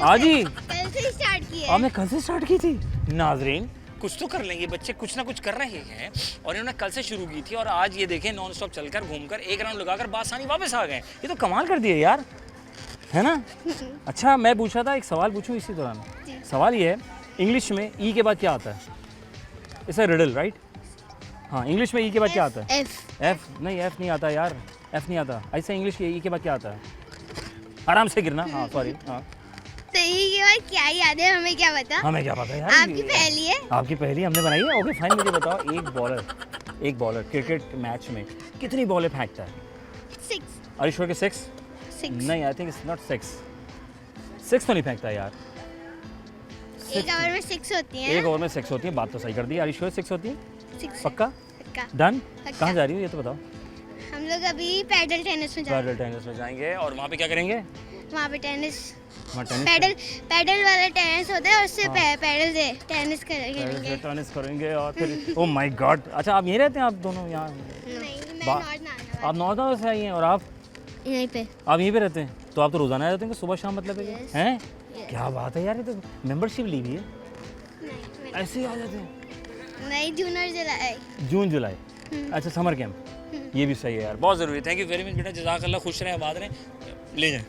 A: आज ही?
B: कल से स्टार्ट किया।
A: आपने कल से स्टार्ट की थी? नाजरीन, कुछ तो कर लेंगे बच्चे, कुछ ना कुछ कर रहे हैं। और इन्होंने कल से शुरू की थी और आज ये देखें नॉन स्टॉप चलकर घूमकर एक राउंड लगाकर बासानी वापस आ गए। ये तो कमाल कर दिए यार, है ना? अच्छा, मैं पूछ रहा था, एक सवाल पूछूं इसी दौरान। सवाल ये है, इंग्लिश में ई के बाद क्या आता है? इसे रिडल राइट? हाँ, इंग्लिश में ई के बाद क्या आता है? एफ नहीं आता यार, एफ नहीं आता। ऐसे इंग्लिश के ई के बाद क्या आता है? आराम से गिरना। हाँ सॉरी। हाँ,
B: तो ई के बाद क्या याद है? हमें क्या पता?
A: हमें क्या पता यार?
B: आपकी पहली है।
A: आपकी पहली हमने बनाई है। ओके फाइन, मुझे बताओ, एक बॉलर क्रिकेट मैच में कितनी बॉलें फेंकता है?
B: 6।
A: आर यू श्योर कि 6? नहीं, आई थिंक इट्स नॉट 6 तो नहीं फेंकता यार।
B: एक ओवर में 6 होती हैं।
A: एक ओवर में 6 होती है, बात तो सही कर दी। आर यू श्योर 6 होती है?
B: 6
A: पक्का डन? कहाँ जा रही हो ये तो बताओ?
B: हम लोग अभी पैडल टेनिस में
A: जाएंगे और वहाँ पे क्या करेंगे?
B: वहाँ पे टेनिस
A: पैडल
B: वाला टेनिस होता है, उससे पैडल से टेनिस
A: करेंगे और फिर ओह माय गॉड। अच्छा, आप यहीं रहते हैं? आप दोनों यहाँ?
B: नहीं,
A: आप नॉर्थ से आई हैं और आप
B: यहीं पे?
A: आप यहीं पे रहते हैं, तो आप तो रोजाना आ जाते हैं सुबह शाम, मतलब हैं? क्या बात है यार, ये तो मेंबरशिप ली हुई है।
B: नहीं,
A: ऐसे ही आ जाते हैं?
B: नहीं, जून जुलाई।
A: अच्छा, समर कैंप, ये भी सही है यार, बहुत ज़रूरी है। थैंक यू वेरी मच बेटा, जज़ाकल्लाह, खुश रहें, आबाद रहें। ले जाएं।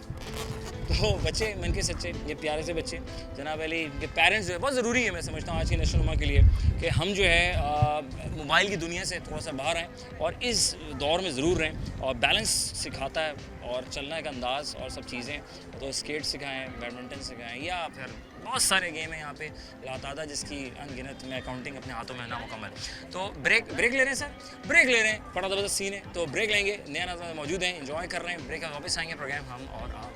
A: वो बच्चे मन के सच्चे, ये प्यारे से बच्चे जनाब अली के पेरेंट्स जो है बहुत ज़रूरी है, मैं समझता हूँ आज की नशोनुमा के लिए कि हम जो है मोबाइल की दुनिया से थोड़ा सा बाहर आएँ और इस दौर में ज़रूर रहें। और बैलेंस सिखाता है और चलना एक अंदाज़ और सब चीज़ें, तो स्केट सिखाएँ, बैडमिंटन सिखाएँ, या फिर बहुत सारे गेम हैं यहाँ पे लातादा जिसकी अनगिनत मैं काउंटिंग अपने हाथों में नामुकम्मल। तो ब्रेक ले रहे हैं सर, ब्रेक ले रहे हैं, बड़ा ज़बरदस्त सीन है, तो ब्रेक लेंगे, नया नज़र मौजूद हैं, एंजॉय कर रहे हैं, ब्रेक का वापस आएंगे प्रोग्राम हम और आप।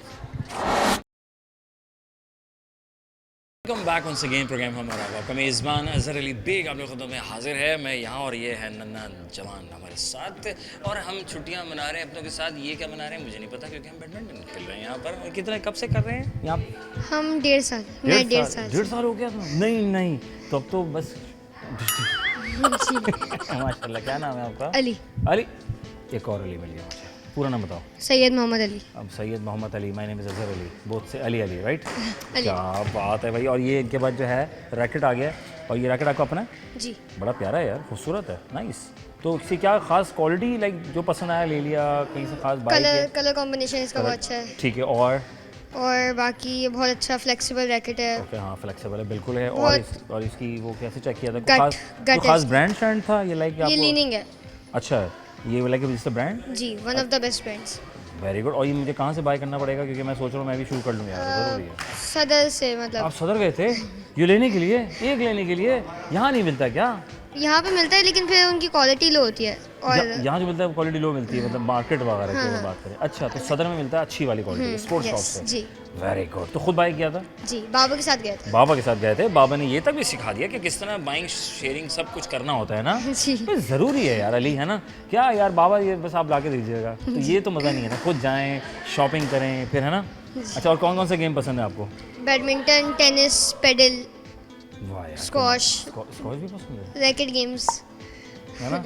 A: Welcome back once again program हम और आपका मेज़बान अज़हर अली बेग आप लोग खुद में हाजिर है, मैं यहाँ और ये है नन्ना जवान हमारे साथ, और हम छुट्टियाँ मना रहे हैं अपनों के साथ। ये क्या मना रहे हैं मुझे नहीं पता, क्योंकि हम बैडमिंटन खेल रहे हैं यहाँ पर। कितना कब से कर रहे हैं यहाँ?
B: हम 1.5 साल, मैं 1.5 साल।
A: 1.5 साल हो गया था? नहीं तो अब तो बस माशाल्लाह। क्या नाम है आपका?
B: अली।
A: अली, एक और अली मिल गया मुझे। पूरा नाम बताओ।
B: सैयद मोहम्मद अली।
A: अब Syed Mohammad Ali, my name is Azhar Ali, both से अली राइट?
B: अली।
A: क्या बात है भाई। और ये इनके बाद जो है रैकेट आ गया, और ये रैकेट आपको अपना है?
B: जी।
A: बड़ा प्यारा है यार, खूबसूरत है, नाइस। तो इसकी क्या खास क्वालिटी, लाइक जो पसंद आया ले लिया, कहीं से खास बाइक?
B: कलर कॉम्बिनेशन इसका बहुत अच्छा है।
A: ठीक है।
B: और बाकी ये बहुत अच्छा फ्लेक्सिबल रैकेट है।
A: ओके, हाँ फ्लेक्सिबल है बिल्कुल है। और इसकी वो कैसे चेक किया था?
B: गट
A: खास ब्रांड शैंड था ये, लाइक
B: ये लीनिंग है।
A: अच्छा, ये लाइक जिसका ब्रांड?
B: जी, one of the best brands.
A: Very good. और ये मुझे कहाँ से बाय करना पड़ेगा, क्योंकि मैं सोच रहा हूँ मैं भी शुरू कर लूँ यार, ज़रूरी है।
B: सदर से, मतलब
A: आप सदर गए थे ये लेने के लिए, एक लेने के लिए? यहाँ नहीं मिलता क्या?
B: यहाँ पे मिलता है, लेकिन फिर उनकी क्वालिटी लो होती है। और
A: यहाँ जो मिलता है क्वालिटी लो मिलती है, मतलब मार्केट वगैरह की बात करें। अच्छा, तो सदर में मिलता है अच्छी वाली क्वालिटी, स्पोर्ट्स शॉप से?
B: जी।
A: Very good. तो खुद बाय किया था?
B: जी, बाबा के साथ गए थे।
A: बाबा के साथ गए थे, बाबा ने ये तक भी सिखा दिया कि किस तरह बाइंग शेयरिंग सब कुछ करना होता है ना।
B: जी।
A: ये ज़रूरी है यार अली, है ना? क्या यार बाबा ये बस आप ला के दीजिएगा, तो ये तो मज़ा नहीं है ना, खुद जाएँ शॉपिंग करें फिर, है ना? अच्छा, और कौन कौन से गेम पसंद है आपको?
B: बैडमिंटन, टेनिस, पेडल,
A: वाह यार,
B: स्क्वॉश
A: भी पसंद है,
B: रैकेट गेम्स,
A: है ना?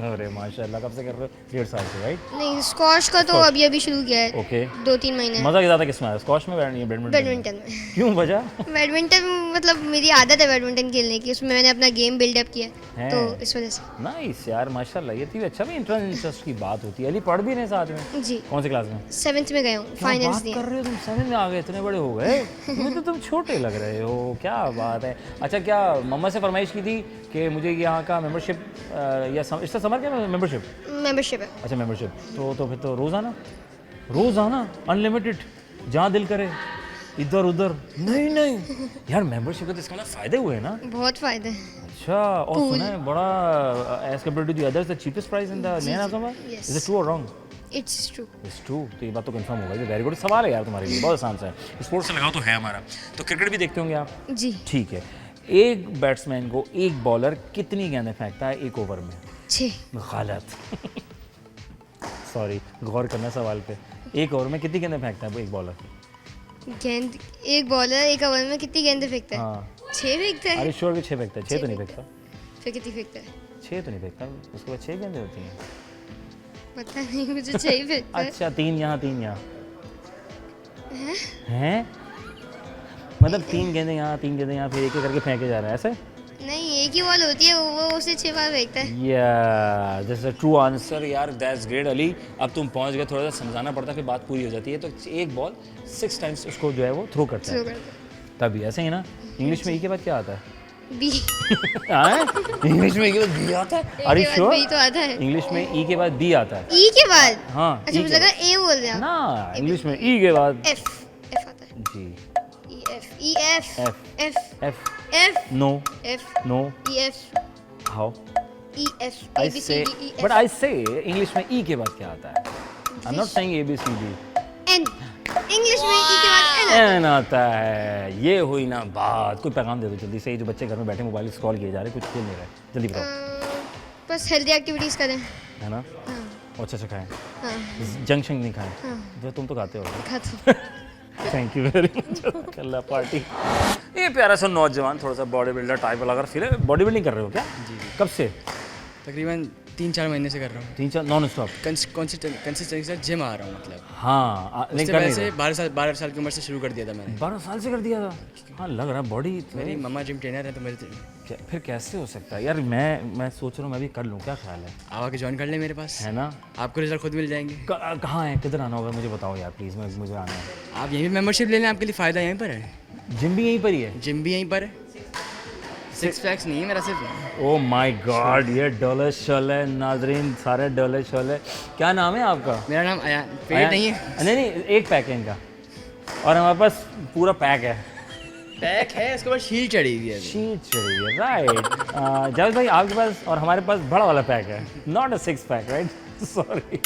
A: अरे माशाल्लाह। कब से कर रहे हो? 1.5 साल से, राइट?
B: नहीं, स्क्वॉश का तो अभी शुरू किया है।
A: ओके।
B: 2-3 महीने।
A: मज़ा ज़्यादा किस में आया, स्क्वॉश में बैडमिंटन?
B: बैडमिंटन में।
A: क्यों वजह?
B: बैडमिंटन मतलब मेरी आदत है बैडमिंटन खेलने की, उसमें मैंने अपना गेम बिल्डअप किया है, तो इस वजह से।
A: नाइस यार, माशाल्लाह। ये तो अच्छा भी इंटरेस्ट की बात होती है। अली पढ़ भी रहे साथ में?
B: जी।
A: कौन सी क्लास में?
B: 7th में गया हूँ, फाइनल्स दिए।
A: कर रहे हो तुम, 7 में आ गए, इतने बड़े हो गए। तुम्हें तो तुम छोटे लग रहे हो, क्या बात है। अच्छा, क्या मम्मा से फरमाइश की थी कि मुझे यहाँ का मेंबरशिप या इसका समर क्या मेंबरशिप
B: है?
A: अच्छा, मेंबरशिप। तो फिर तो रोज़ाना अनलिमिटेड, जहाँ दिल करे इधर उधर। नहीं यार, मेंबरशिप के तो इसका फ़ायदे हुए ना?
B: बहुत फ़ायदे हैं।
A: अच्छा, और सुना है बड़ा as compare to the others the cheapest price in the नया नाज़म है। इज इट ट्रू और रॉन्ग?
B: It's true.
A: तो ये बात तो कंफर्म होगा। ये वेरी गुड सवाल है यार तुम्हारे लिए, बहुत आसान सा है। स्पोर्ट्स से लगाओ तो है हमारा। तो क्रिकेट भी देखते होंगे आप?
B: जी।
A: ठीक है। एक बैट्समैन को एक बॉलर कितनी गेंदें फेंकता है एक ओवर में?
B: 6।
A: गलत। सॉरी, गौर करना सवाल पे। एक ओवर में कितनी गेंदें फेंकता है वो एक बॉलर?
B: एक बॉलर एक ओवर में कितनी गेंदें फेंकता है?
A: हाँ।
B: 6 फेंकता है।
A: अरे श्योर कि 6 फेंकता है? 6 तो नहीं फेंकता।
B: फिर कितनी फेंकता है?
A: 6 तो नहीं फेंकता, उसके बाद 6 गेंदें होती हैं।
B: पता नहीं, मुझे 6 ही फेंकता है।
A: अच्छा, 3 यहाँ 3 यहाँ हैं? मतलब 3 गेंदें यहाँ 3 गेंदें यहाँ, फिर एक एक करके फेंके जा रहे हैं ऐसे?
B: नहीं, एक ही बॉल होती है, वो उसे 6 बार फेंकता है।
A: या दिस इज ट्रू आंसर यार, दैट्स ग्रेट अली। अब तुम पहुंच गए, थोड़ा सा समझाना पड़ता है, फिर बात पूरी हो जाती है। तो एक बॉल 6 टाइम्स उसको जो है वो थ्रो करता है, तभी ऐसे ही ना। इंग्लिश में ई के बाद क्या आता है?
B: बी।
A: इंग्लिश में ई के बाद बी आता है? Are you sure?
B: बी तो आता है।
A: इंग्लिश में ई के बाद बी आता है?
B: ई के बाद?
A: हाँ।
B: अच्छा, मुझे लगा ए बोल रहे हैं
A: ना, इंग्लिश में ई के बाद
B: एफ आता है।
A: जी।
B: E F
A: no
B: F
A: no
B: E F
A: how
B: E F
A: I से, बट आई से इंग्लिश में ई के बाद क्या आता है? I am not saying A B C D.
B: N. English में ई के बाद
A: एन आता है। ये हुई ना बात। कोई पैगाम दे दो जल्दी से, जो बच्चे घर में बैठे मोबाइल स्क्रॉल किए जा रहे, कुछ खेल नहीं रहे, जल्दी बताओ।
B: बस हेल्दी एक्टिविटीज़ करें,
A: है ना?
B: हाँ।
A: अच्छा खाएं,
B: हाँ।
A: जंक शंक नहीं खाएं।
B: हाँ।
A: जो तुम तो खाते हो।
B: खाता।
A: Thank you very much. Allah party. ये प्यारा सा नौजवान, थोड़ा सा बॉडी बिल्डर टाइप वाला अगर फील है। बॉडी बिल्डिंग कर रहे हो क्या? जी। कब से?
D: तकरीबन
I: 3-4 महीने से कर रहा हूँ
J: 3-4 नॉन स्टॉप?
I: कंसिस्टेंसी से जिम आ रहा हूँ मतलब।
J: हाँ
I: उससे
J: लेकिन
I: वैसे 12 साल की उम्र से शुरू कर दिया था मैंने।
J: 12 साल से कर दिया था? हाँ लग रहा है बॉडी
I: मेरी मम्मा जिम ट्रेनर है तो मेरे
J: फिर कैसे हो सकता है यार? मैं सोच रहा हूँ मैं भी कर लूँ, क्या ख्याल है?
I: आप आके ज्वाइन कर ले मेरे पास,
J: है ना?
I: आपको रिजल्ट खुद मिल जाएंगे।
J: कहाँ है, किधर आना होगा मुझे बताओ यार प्लीज़, मुझे आना है।
I: आप यहीं भी मेंबरशिप ले लें, आपके लिए फ़ायदा यहीं पर है।
J: जिम भी यहीं पर ही है?
I: जिम भी यहीं पर है। 6 पैक्स नहीं है मेरा सिर्फ।
J: ओ माय गॉड, ये डॉलर शॉल है नाजरीन, सारे डॉलर शॉल है। क्या नाम है आपका?
I: मेरा नाम अयान। पेड नहीं है?
J: नहीं, एक पैक है इनका और हमारे पास पूरा पैक है।
I: पैक है, उसके बाद शील्ड चढ़ी हुई है।
J: शीट चढ़ी है, राइट। जावेद भाई आपके पास और हमारे पास बड़ा वाला पैक है, not a 6 pack, right? Sorry.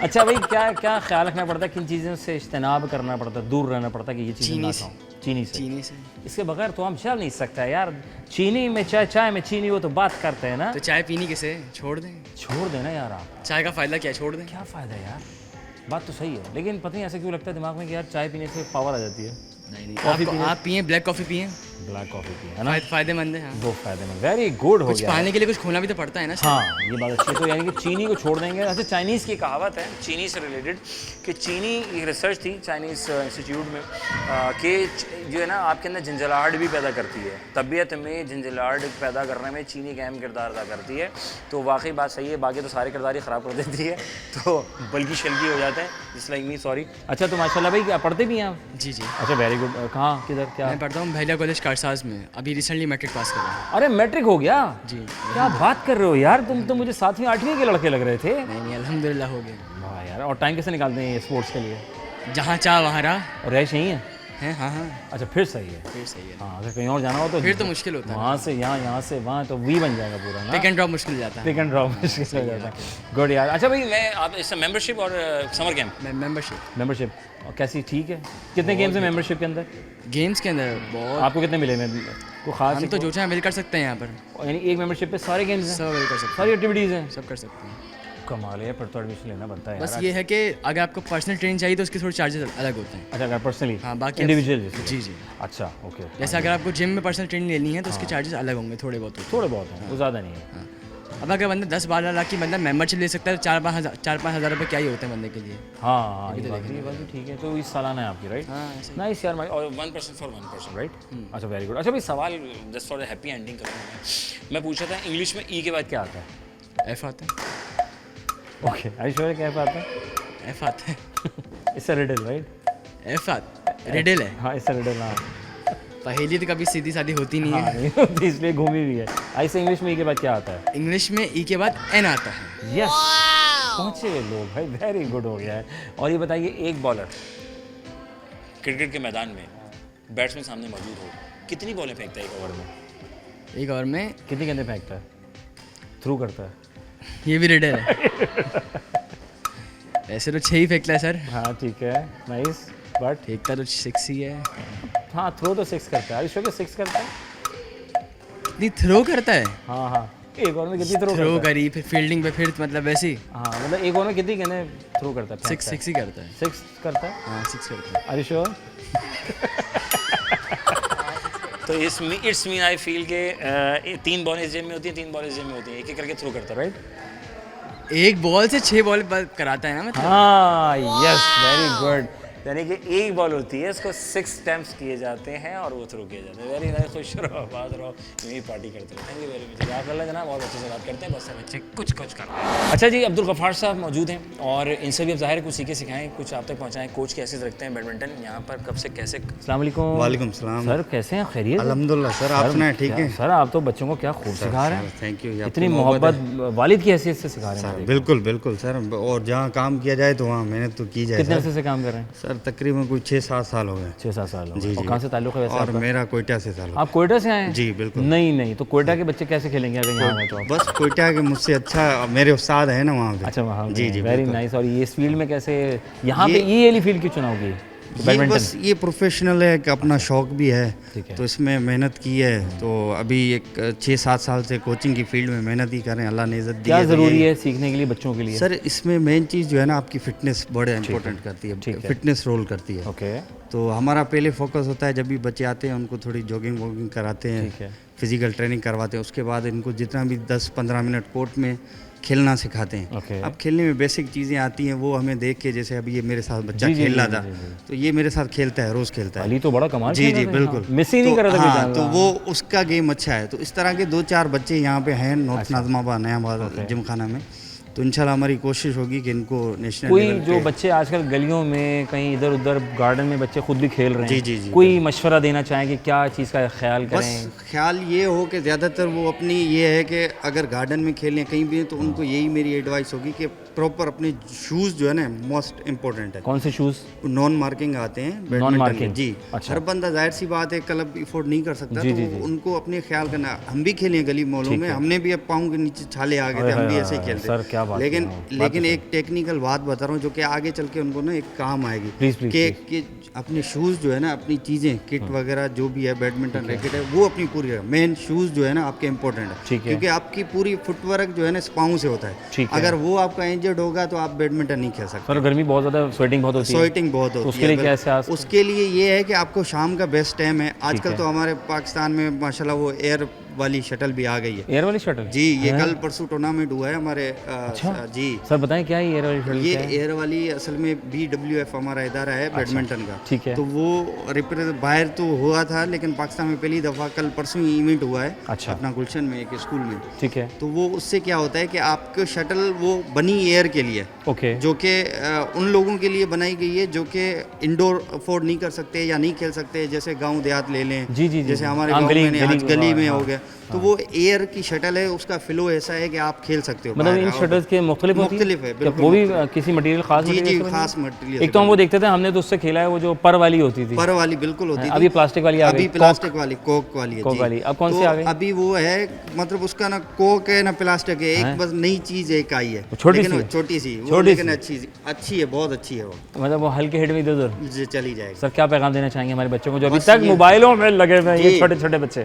J: अच्छा भाई, क्या ख्याल रखना पड़ता है, किन चीज़ों से इज्तनाब करना पड़ता है, दूर रहना पड़ता है कि ये चीज़ें ना खाऊं? चीनी से। इसके बगैर तो हम चल नहीं सकता यार। चीनी में चाय में चीनी, वो तो बात करते हैं ना।
I: तो चाय पीनी किसे छोड़ दें?
J: छोड़ देना यार आप।
I: चाय का फ़ायदा क्या, छोड़ दें?
J: क्या फ़ायदा यार, बात तो सही है, लेकिन पता नहीं ऐसा क्यों लगता है दिमाग में कि यार चाय पीने से पावर आ जाती है।
I: नहीं, आप पिए ब्लैक कॉफ़ी पिए।
J: ब्लैक कॉफ़ी पिए है ना,
I: फ़ायदेमंद है। हाँ,
J: वो फ़ायदेमंद, वेरी गुड हो
I: कुछ
J: गया।
I: पाने के लिए कुछ खोना भी तो पड़ता है ना।
J: हाँ ये बात अच्छी है। तो यानी कि चीनी को छोड़ देंगे। अच्छा, चाइनीज़ की
A: कहावत है चीनी से रिलेटेड कि चीनी एक रिसर्च थी चाइनीज़ इंस्टीट्यूट में कि जो है ना आपके अंदर झंझलाहट भी पैदा करती है, तबीयत में झंझलाहट पैदा करने में चीनी का अहम किरदार अदा करती है। तो वाकई बात सही है, बाकी तो सारे किरदार ही ख़राब कर देती है, तो बल्कि शल्की हो जाते हैं, जिस लाइक मी, सॉरी।
J: अच्छा, तो माशाल्लाह भाई क्या पढ़ते भी हैं आप?
I: जी।
J: अच्छा, वेरी गुड। कहाँ, किधर, क्या?
I: मैं पढ़ता हूँ भैलिया कॉलेज कारसाज में, अभी रिसेंटली मैट्रिक पास कर रहा हूँ।
J: अरे मैट्रिक हो गया
I: जी।
J: क्या बात कर रहे हो यार, तुम तो मुझे 7वीं 8वीं के लड़के लग रहे थे।
I: नहीं, अल्हम्दुलिल्लाह हो गया।
J: वाह यार, और टाइम कैसे निकालते हैं ये स्पोर्ट्स के लिए?
I: जहाँ चाह वहाँ रहा।
J: और रैश यहीं है?
I: हाँ।
J: अच्छा, फिर सही है। हाँ, अगर कहीं और जाना हो तो
I: फिर तो मुश्किल होता है।
J: वहाँ से यहाँ से वहाँ, तो वी बन जाएगा पूरा ना।
I: पिक एंड ड्रॉप मुश्किल हो जाता है।
J: पिक एंड ड्रॉप मुश्किल हो जाता है। गुड यार। अच्छा भाई,
A: मैं आप इससे मेंबरशिप और समर कैंप
J: मेंबरशिप और कैसी, ठीक है? कितने गेम्स है मेंबरशिप के अंदर?
I: गेम्स के अंदर बहुत।
J: आपको कितने मिले? को खास
I: हम तो जो चाहे अवेल कर सकते हैं यहाँ पर।
J: यानी एक मेंबरशिप पे सारे गेम्स हैं?
I: सब अवेल कर सकते हैं,
J: सारी एक्टिविटीज़ हैं,
I: सब कर सकते हैं।
J: कमाल है, पर तो एडमिशन लेना बनता है यार।
I: बस ये है कि अगर आपको पर्सनल ट्रेनिंग चाहिए तो उसके थोड़े चार्जेस अलग होते हैं।
J: अच्छा, अगर पर्सनली?
I: हाँ, बाकी
J: इंडिविजुअल?
I: जी।
J: अच्छा, ओके।
I: जैसे अगर आपको जिम में पर्सनल ट्रेनिंग लेनी है तो उसके चार्जेस अलग होंगे, थोड़े बहुत
J: हैं, वो ज़्यादा नहीं है।
I: अब अगर बंदा 10-12 लाख की बंदा मेंबरशिप ले सकता है तो 4-5 हज़ार रुपये क्या ही होते हैं बंदे के लिए।
J: हाँ, ये बात भी ठीक है। तो इस सालाना है आपकी, राइट? नाइस यार।
A: और 1% फॉर 1%, राइट?
J: अच्छा, वेरी गुड। अच्छा भाई,
A: सवाल जस्ट फॉर हैप्पी एंडिंग करूँगा मैं पूछा था इंग्लिश में ई के बाद क्या आता है?
I: एफ आता है।
J: ओके, आई श्योर क्या आता है?
I: एफ आता है।
J: It's a riddle, right?
I: F आता रिडल है।
J: हाँ, इट्स अ रिडल। हाँ,
I: पहेली तो कभी सीधी सादी होती नहीं
J: हाँ,
I: है।
J: नहीं होती, इसलिए घूमी भी है। ऐसे इंग्लिश में ई के बाद क्या आता है?
I: इंग्लिश में ई के बाद एन आता है।
J: यस, पहुँचे लोग भाई, वेरी गुड हो गया है। और ये बताइए, एक बॉलर
A: क्रिकेट के मैदान में बैट्समैन सामने मौजूद हो, कितनी बॉलें फेंकता है एक ओवर में?
I: एक ओवर में
J: कितनी गेंदें फेंकता है, थ्रू करता है?
I: ये भी रिडल है। ऐसे तो 6 ही फेंकता है सर।
J: हाँ ठीक है, नाइस, बट
I: फेंकता तो 6 ही है।
J: हाँ, थ्रो तो 6 करता है। श्योर 6 करता है?
I: नहीं, थ्रो करता है।
J: हाँ, एक ओवर में कितनी
I: थ्रो करी, फिर फील्डिंग पे फिर मतलब वैसे ही।
J: हाँ, मतलब एक ओवर में कितनी गेंदें थ्रो करता है?
I: 6 ही करता है।
J: 6 करता है?
I: हाँ, 6 करता है।
J: Are you sure?
A: तो इट्स मीन आई फील के 3 बॉल इस जेब में होती है, 3 बॉल इस जेब में होती है, एक करके थ्रो करता है, राइट?
I: एक बॉल से 6 बॉल कराता है ना मतलब।
J: हाँ, यस, वेरी गुड।
A: यानी कि एक बॉल होती है, इसको 6 अटेम्प्ट्स किए जाते हैं और वो थ्रो किए जाते हैं। वेरी नाइस, खुश रहो, आबाद रहो, यही पार्टी करते रहो। Thank you very much. आप अल्लाह जनाब बहुत अच्छे से बात करते हैं, बस बच्चे कुछ करते हैं। अच्छा जी, अब्दुल गफ्फार साहब मौजूद हैं और इनसे भी अब ज़ाहिर कुछ सीखे सिखाएं, कुछ आप तक पहुँचाएं। कोच कैसे रखते हैं बैडमिंटन यहाँ पर, कब से कैसे?
J: अस्सलाम वालेकुम।
K: वालेकुम सलाम
J: सर, कैसे हैं, खैरियत?
K: अल्हम्दुलिल्लाह सर, आप सुनाएं, ठीक है?
J: सर, आप तो बच्चों को क्या खूब सिखा रहे हैं।
K: Thank you.
J: इतनी मोहब्बत वालिद की हैसियत से सिखा रहे हैं।
K: बिल्कुल सर, और जहाँ काम किया जाए तो वहाँ मेहनत तो की जाए।
J: कितने अर्से से काम कर रहे हैं
K: सर? तकरीबन कोई 6-7 साल हो गए।
J: 6-7 साल हो गए।
K: जी।
J: और कहाँ से ताल्लुक़ है वैसे
K: और
J: आपका?
K: मेरा कोयटा से ताल्लुक़।
J: आप कोयटा से आए हैं?
K: जी बिल्कुल।
J: नहीं, तो कोयटा के बच्चे कैसे खेलेंगे अगर यहाँ आए तो आप?
K: बस कोयटा के मुझसे अच्छा मेरे उस्ताद है ना वहाँ पे।
J: अच्छा, वहाँ
K: जी,
J: वेरी नाइस। और ये इस फील्ड में कैसे, यहाँ पे ये वाली फील्ड क्यों चुनाव की?
K: बस ये प्रोफेशनल है, कि अपना शौक भी है, तो इसमें मेहनत की है। तो अभी एक 6-7 साल से कोचिंग की फील्ड में मेहनत ही करें, अल्लाह ने इज़्ज़त दी है।
J: क्या ज़रूरी है सीखने के लिए बच्चों के लिए?
K: सर, इसमें मेन चीज़ जो है ना, आपकी फ़िटनेस बड़े इंपॉर्टेंट करती है, फिटनेस रोल करती है।
J: ओके।
K: तो हमारा पहले फोकस होता है, जब भी बच्चे आते हैं उनको थोड़ी जॉगिंग वॉगिंग कराते हैं, फिजिकल ट्रेनिंग करवाते हैं। उसके बाद इनको जितना भी 10-15 मिनट कोर्ट में खेलना सिखाते हैं।
J: Okay.
K: अब खेलने में बेसिक चीज़ें आती हैं, वो हमें देख के, जैसे अभी ये मेरे साथ बच्चा
J: जी, जी,
K: खेल रहा
J: जी,
K: था,
J: जी, जी।
K: तो ये मेरे साथ खेलता है, रोज़ खेलता है।
J: अली तो बड़ा कमाल
K: जी
J: खेल
K: जी
J: रहा था,
K: बिल्कुल,
J: हाँ। मिस ही नहीं कर रहा था कोई
K: हाँ, तो
J: चांस,
K: वो उसका गेम अच्छा है। तो इस तरह के 2-4 बच्चे यहाँ पे हैं नॉर्थ
J: अच्छा।
K: नाज़माबाद नयाबाद जिमखाना में। तो इंशाल्लाह हमारी कोशिश होगी कि इनको नेशनल
J: कोई
K: लेवल
J: जो
K: पे-
J: बच्चे आजकल गलियों में कहीं इधर उधर गार्डन में बच्चे खुद भी खेल रहे हैं,
K: जी, जी, जी,
J: कोई मशवरा देना चाहें कि क्या चीज़ का ख्याल
K: बस
J: करें?
K: ख्याल ये हो कि ज़्यादातर वो अपनी ये है कि अगर गार्डन में खेलें कहीं भी, तो उनको यही मेरी एडवाइस होगी कि प्रॉपर अपने शूज़ जो है ना मोस्ट इम्पोर्टेंट है।
J: कौन से शूज़?
K: नॉन मार्किंग आते हैं बैडमिंटन
J: मार्किंग,
K: के। जी
J: अच्छा।
K: हर बंदा जाहिर सी बात है क्लब अफोर्ड नहीं कर सकता,
J: जी,
K: तो
J: जी, जी।
K: उनको अपने ख्याल करना। हम भी खेले गली मोहल्लों
J: ठीक
K: में,
J: है।
K: हमने भी अब पाँव के नीचे छाले आ गए थे, हम भी ऐसे ही खेलते।
J: सर क्या बात है,
K: लेकिन
J: बात
K: लेकिन
J: तो
K: एक टेक्निकल बात बता रहा हूँ जो कि आगे चल के उनको ना एक काम आएगी।
J: प्लीज़, प्लीज़,
K: कि अपने शूज़ जो है ना, अपनी चीज़ें किट वगैरह जो भी है, बैडमिंटन रैकेट है, वो अपनी पूरी है। मेन शूज़ जो है ना आपके इंपॉर्टेंट है,
J: ठीक है।
K: क्योंकि आपकी पूरी फुटवर्क जो है ना पाँव से होता
J: ठीक
K: है।
J: है।
K: अगर वो आपका इंजर्ड होगा तो आप बैडमिंटन नहीं खेल सकते।
J: सर गर्मी बहुत ज़्यादा, स्वेटिंग बहुत होती है,
K: स्वेटिंग बहुत होती है।
J: उसके लिए
K: अगर-
J: क्या एहसास?
K: उसके लिए ये है कि आपको शाम का बेस्ट टाइम है। आजकल
J: है।
K: तो हमारे पाकिस्तान में माशाल्लाह वो एयर वाली शटल भी आ गई है।
J: एयर वाली शटल?
K: जी, ये
J: हैं?
K: कल परसों टूर्नामेंट हुआ है हमारे
J: अच्छा
K: जी।
J: सर बताएं क्या है एयर वाली शटल?
K: ये
J: क्या है?
K: एयर वाली असल में BWF हमारा इदारा है बैडमिंटन का।
J: ठीक है।
K: तो वो बाहर तो हुआ था, लेकिन पाकिस्तान में पहली दफ़ा कल परसों ही इवेंट हुआ है।
J: अच्छा।
K: अपना गुलशन में एक स्कूल में।
J: ठीक है।
K: तो वो उससे क्या होता है कि आपको शटल वो बनी एयर के लिए,
J: ओके,
K: जो कि उन लोगों के लिए बनाई गई है जो कि इंडोर अफोर्ड नहीं कर सकते या नहीं खेल सकते, जैसे गांव देहात ले लें।
J: जी, जी, जी,
K: जैसे
J: जी।
K: हमारे
J: हाँ,
K: गांव
J: गली-
K: में
J: गली-
K: आज गली में
J: हाँ,
K: हो गया, तो वो एयर की शटल है, उसका फ्लो ऐसा है कि आप खेल सकते हो।
J: मतलब इन
K: बाहर
J: शटल्स के मुख्तलिफ होती हैं?
K: मुख्तलिफ है,
J: क्या
K: बिल्कुल
J: वो भी
K: मुख्तलिफ।
J: किसी मटेरियल खास
K: जी,
J: मटेरियल
K: जी,
J: से बनी
K: खास
J: है?
K: मटेरियल
J: एक तो हम वो देखते थे, हमने तो उससे खेला है वो जो पर वाली होती थी।
K: पर वाली बिल्कुल होती थी।
J: अभी प्लास्टिक वाली आ गई,
K: अभी प्लास्टिक वाली कोक वाली है।
J: कोक
K: जी।
J: वाली, अब कौन
K: तो
J: सी आ गई?
K: अभी वो है, मतलब उसका ना कोक है ना प्लास्टिक है,
J: हैं?
K: एक बस नई चीज एक आई है।
J: छोटी
K: लेकिन
J: सी
K: वो
J: है?
K: छोटी सी वो,
J: छोटी
K: लेकिन
J: सी?
K: अच्छी है, बहुत अच्छी है वो।
J: मतलब वो हल्के हेड में इधर उधर
K: जी, चली जाएगी।
J: सर क्या पैगाम देना चाहेंगे हमारे बच्चों को जो अभी
K: बस
J: तक
K: ये-
J: मोबाइलों में लगे हुए हैं, ये
K: जी।
J: छोटे छोटे बच्चे?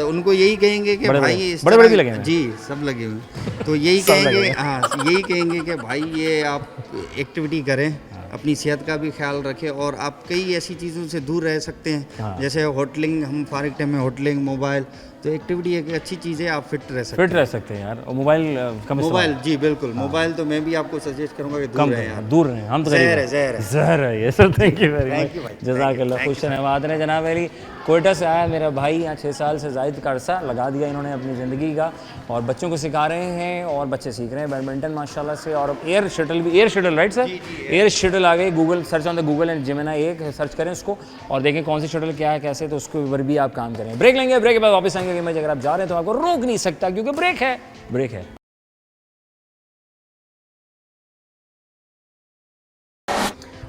K: उनको यही कहेंगे कि
J: बड़े-
K: भाई
J: बड़े-
K: इस
J: बड़े-बड़े
K: तरह-
J: भी लगे हुए हैं?
K: जी, सब लगे हुए हैं। तो यही
J: सब लगे
K: कहेंगे,
J: हुए हैं।
K: हाँ यही कहेंगे कि भाई ये आप एक्टिविटी करें, अपनी सेहत का भी ख्याल रखें, और आप कई ऐसी चीज़ों से दूर रह सकते हैं।
J: हाँ।
K: जैसे होटलिंग, हम फारिग टाइम में होटलिंग, मोबाइल, तो एक्टिविटी एक अच्छी चीज़ है, आप फिट रह सकते
J: फिट रह सकते हैं यार। और मोबाइल कम
K: मोबाइल, जी बिल्कुल, मोबाइल तो मैं भी आपको सजेस्ट करूंगा कि
J: कम
K: दूर रहें यार।
J: दूर रहें, हम तो
K: जहर
J: गरीब
K: है,
J: हैं।
K: जहर है।
J: जहर है ये sir. Thank you very
K: Thank you
J: much,
K: भाई,
J: जज़ाकल्लाह।
K: thank you,
J: खुश नवाद ने जनाब अली। कोयटा से आया मेरा भाई, यहाँ 6 साल से ज़ायद का अरसा लगा दिया इन्होंने अपनी ज़िंदगी का, और बच्चों को सिखा रहे हैं और बच्चे सीख रहे हैं बैडमिंटन माशाल्लाह से। और अब एयर शटल भी, air shuttle right sir? Air shuttle आ गई। Google search on the Google and Gemini एक सर्च करें उसको और देखें कौन सी शटल क्या है कैसे, तो उसके ऊपर भी आप काम करें। ब्रेक लेंगे, ब्रेक के बाद वापस आएंगे। मैच अगर आप जा रहे हैं तो आपको रोक नहीं सकता, क्योंकि ब्रेक है, ब्रेक है।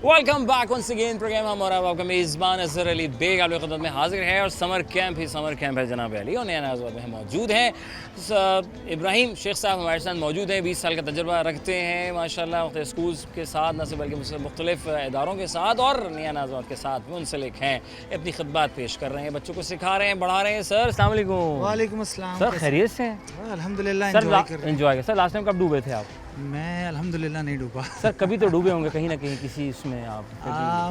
J: Welcome back once again program हमारा आपका मेज़बान अज़हर अली बेग आपकी खिदमत में हाजिर है, और समर कैंप है जनाब अली, और नया नाज़बाद में मौजूद हैं। इब्राहिम शेख साहब हमारे साथ मौजूद हैं, 20 साल का तजर्बा रखते हैं माशाल्लाह, मुख्तलिफ स्कूल्स के साथ न सिर्फ बल्कि मुख्तलिफ इदारों के साथ और नया नाज़बाद के साथ मुंसलिक हैं, अपनी खिदमत पेश कर रहे हैं, बच्चों को सिखा रहे हैं, बढ़ा रहे हैं। सर अस्सलाम वालेकुम।
L: वालेकुम अस्सलाम।
J: सर खैरियत से हैं?
L: अल्हम्दुलिल्लाह
J: सर
L: एंजॉय कर रहे हैं।
J: एंजॉय कर। सर लास्ट टाइम कब डूबे थे आप?
L: मैं अल्हम्दुलिल्लाह नहीं डूबा।
J: सर कभी तो डूबे होंगे कहीं ना कहीं किसी उसमें आप?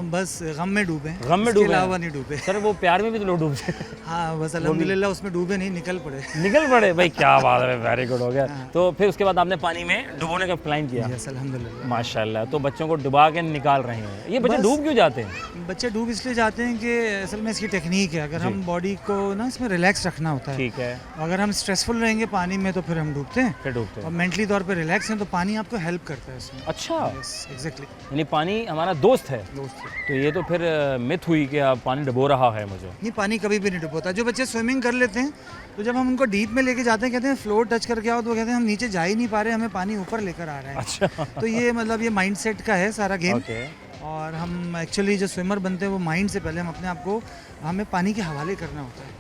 L: बस गम में डूबे,
J: गम में
L: इसके
J: डूबे,
L: अलावा नहीं डूबे।
J: सर वो प्यार में भी तो लोग डूबते हैं।
L: हाँ बस अल्हम्दुलिल्लाह उसमें डूबे नहीं, निकल पड़े।
J: निकल पड़े, भाई क्या बात है, वेरी गुड हो गया। तो फिर उसके बाद आपने पानी में डुबोने का प्लान किया?
L: यस अल्हम्दुलिल्लाह।
J: माशाल्लाह। तो बच्चों को डुबा के निकाल रहे हैं। ये बच्चे
L: बस-
J: डूब क्यों जाते हैं?
L: बच्चे डूब इसलिए जाते हैं कि असल में इसकी टेक्निक है, अगर हम बॉडी को ना इसमें रिलैक्स रखना होता है।
J: ठीक है।
L: अगर हम स्ट्रेसफुल रहेंगे पानी में तो फिर हम डूबते हैं,
J: फिर डूबते
L: और
J: हैं।
L: मेंटली तौर पे रिलैक्स हैं तो पानी आपको हेल्प करता है इसमें।
J: अच्छा,
L: एग्जैक्टली।
J: यानी पानी हमारा दोस्त है। तो ये तो फिर मिथ हुई कि आप पानी डुबो रहा है मुझे।
L: नहीं, पानी कभी भी नहीं डुबोता। जो बच्चे स्विमिंग कर लेते हैं तो जब हम उनको डीप में लेके जाते हैं, कहते हैं फ्लोर टच करके आओ, तो वो कहते हैं हम नीचे जा ही नहीं पा रहे, हमें पानी ऊपर लेकर आ रहा है।
J: अच्छा।
L: तो ये मतलब ये माइंडसेट का है सारा गेम।
J: ओके।
L: और हम एक्चुअली जो स्विमर बनते हैं वो माइंड से पहले हम अपने आप को हमें पानी के हवाले करना होता है।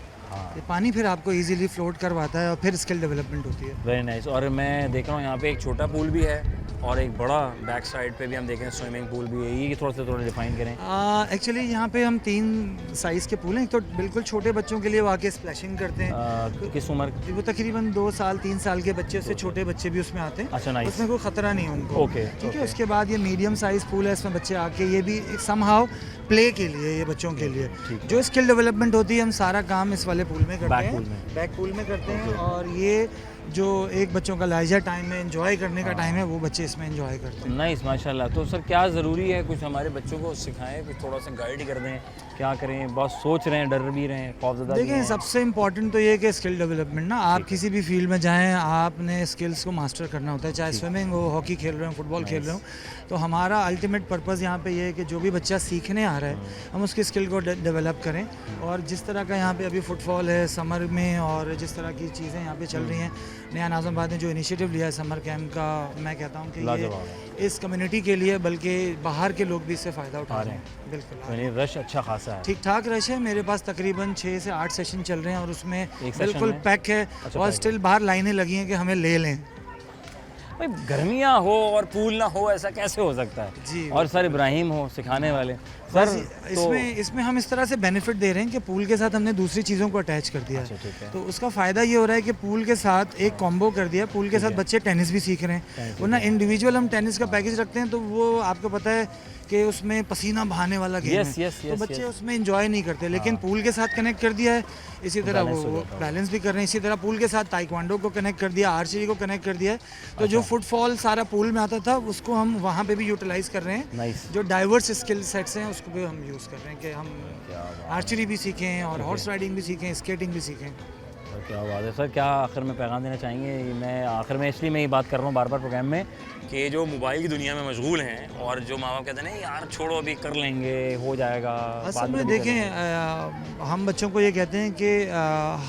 L: ये पानी फिर आपको इजीली फ्लोट करवाता है और फिर स्किल डेवलपमेंट होती है।
J: Very nice. और मैं देख रहा हूँ यहाँ पे एक छोटा पूल भी है और एक बड़ा बैक साइड पे भी हम देखें स्विमिंग पूल भी है। ये थोड़ा डिफाइन करें।
L: एक्चुअली यहाँ पे हम 3 साइज़ के पूल हैं। एक तो बिल्कुल छोटे बच्चों के लिए वो आके स्प्लैशिंग करते हैं।
J: किस उम्र?
L: वो तकरीबन 2 साल 3 साल के बच्चे, उससे छोटे बच्चे भी उसमें आते हैं।
J: अच्छा, नाइस।
L: उसमें कोई ख़तरा नहीं है उनको।
J: ओके,
L: ठीक है।
J: ओके।
L: उसके बाद ये मीडियम साइज़ पूल है, इसमें बच्चे आके ये भी समहाउ प्ले के लिए, ये बच्चों के लिए जो स्किल डेवलपमेंट होती है हम सारा काम इस वाले पूल में करते हैं, बैक पूल में करते हैं। और ये जो एक बच्चों का लाइजर टाइम है, एंजॉय करने का टाइम है, वो बच्चे इसमें एंजॉय करते हैं।
J: नाइस, माशाल्लाह। तो सर क्या ज़रूरी है, कुछ हमारे बच्चों को सिखाएं, कुछ थोड़ा सा गाइड कर दें, क्या करें, बहुत सोच रहे हैं, डर भी रहे हैं, खौफज़दा भी
L: देखें,
J: हैं।
L: सबसे इम्पॉर्टेंट तो ये है कि स्किल डेवलपमेंट ना, आप किसी भी फील्ड में जाएं, आपने स्किल्स को मास्टर करना होता है, चाहे स्विमिंग हो, हॉकी खेल रहे हो, फुटबॉल खेल रहे हो। तो हमारा अल्टीमेट पर्पज़ यहाँ पे ये है कि जो भी बच्चा सीखने आ रहा है, हम उसकी स्किल को डेवलप करें। और जिस तरह का यहाँ पे अभी फुटफॉल है समर में, और जिस तरह की चीज़ें यहाँ पे चल रही हैं, नया नाज़िमाबाद ने जो इनिशिएटिव लिया है समर कैंप का, मैं कहता हूँ कि ये इस कम्युनिटी के लिए, बल्कि बाहर के लोग भी इससे फ़ायदा उठा रहे हैं। बिल्कुल,
J: यानी रश अच्छा खासा है।
L: ठीक ठाक रश है। मेरे पास तकरीबन 6 से 8 सेशन चल रहे हैं और उसमें बिल्कुल
J: में?
L: पैक है।
J: अच्छा,
L: और
J: पैक
L: स्टिल बाहर लाइनें लगी हैं कि हमें ले लें।
J: भाई गर्मियाँ हो और पूल ना हो, ऐसा कैसे हो सकता है?
L: जी,
J: और सर इब्राहिम हो सिखाने वाले सर, तो
L: इसमें हम इस तरह से बेनिफिट दे रहे हैं कि पूल के साथ हमने दूसरी चीज़ों को अटैच कर दिया
J: अच्छा, ठीक है।
L: तो उसका फ़ायदा ये हो रहा है कि पूल के साथ एक कॉम्बो कर दिया। पूल के साथ बच्चे टेनिस भी सीख रहे हैं, वरना इंडिविजुअल हम टेनिस का पैकेज रखते हैं तो वो आपको पता है कि उसमें पसीना बहाने वाला गेम है, तो बच्चे उसमें एंजॉय नहीं करते। लेकिन पूल के साथ कनेक्ट कर दिया है, इसी तरह वो बैलेंस भी कर रहे हैं। इसी तरह पूल के साथ ताइक्वांडो को कनेक्ट कर दिया, आर्चरी को कनेक्ट कर दिया है। तो जो फुटफॉल सारा पूल में आता था, उसको हम वहाँ पे भी यूटिलाइज कर रहे हैं। जो डाइवर्स स्किल सेट्स हैं उसको भी हम यूज़ कर रहे हैं कि हम आर्चरी भी सीखें और हॉर्स राइडिंग भी सीखें, स्केटिंग भी सीखें।
J: क्या बात है सर, क्या आखिर में पैगाम देना चाहेंगे? मैं आखिर में इसलिए मैं ये बात कर रहा हूँ बार बार प्रोग्राम में कि जो मोबाइल की दुनिया में मशगूल हैं और जो माँ बाप कहते हैं ना यार छोड़ो अभी कर लेंगे, हो जाएगा,
L: असल में देखें, हम बच्चों को ये कहते हैं कि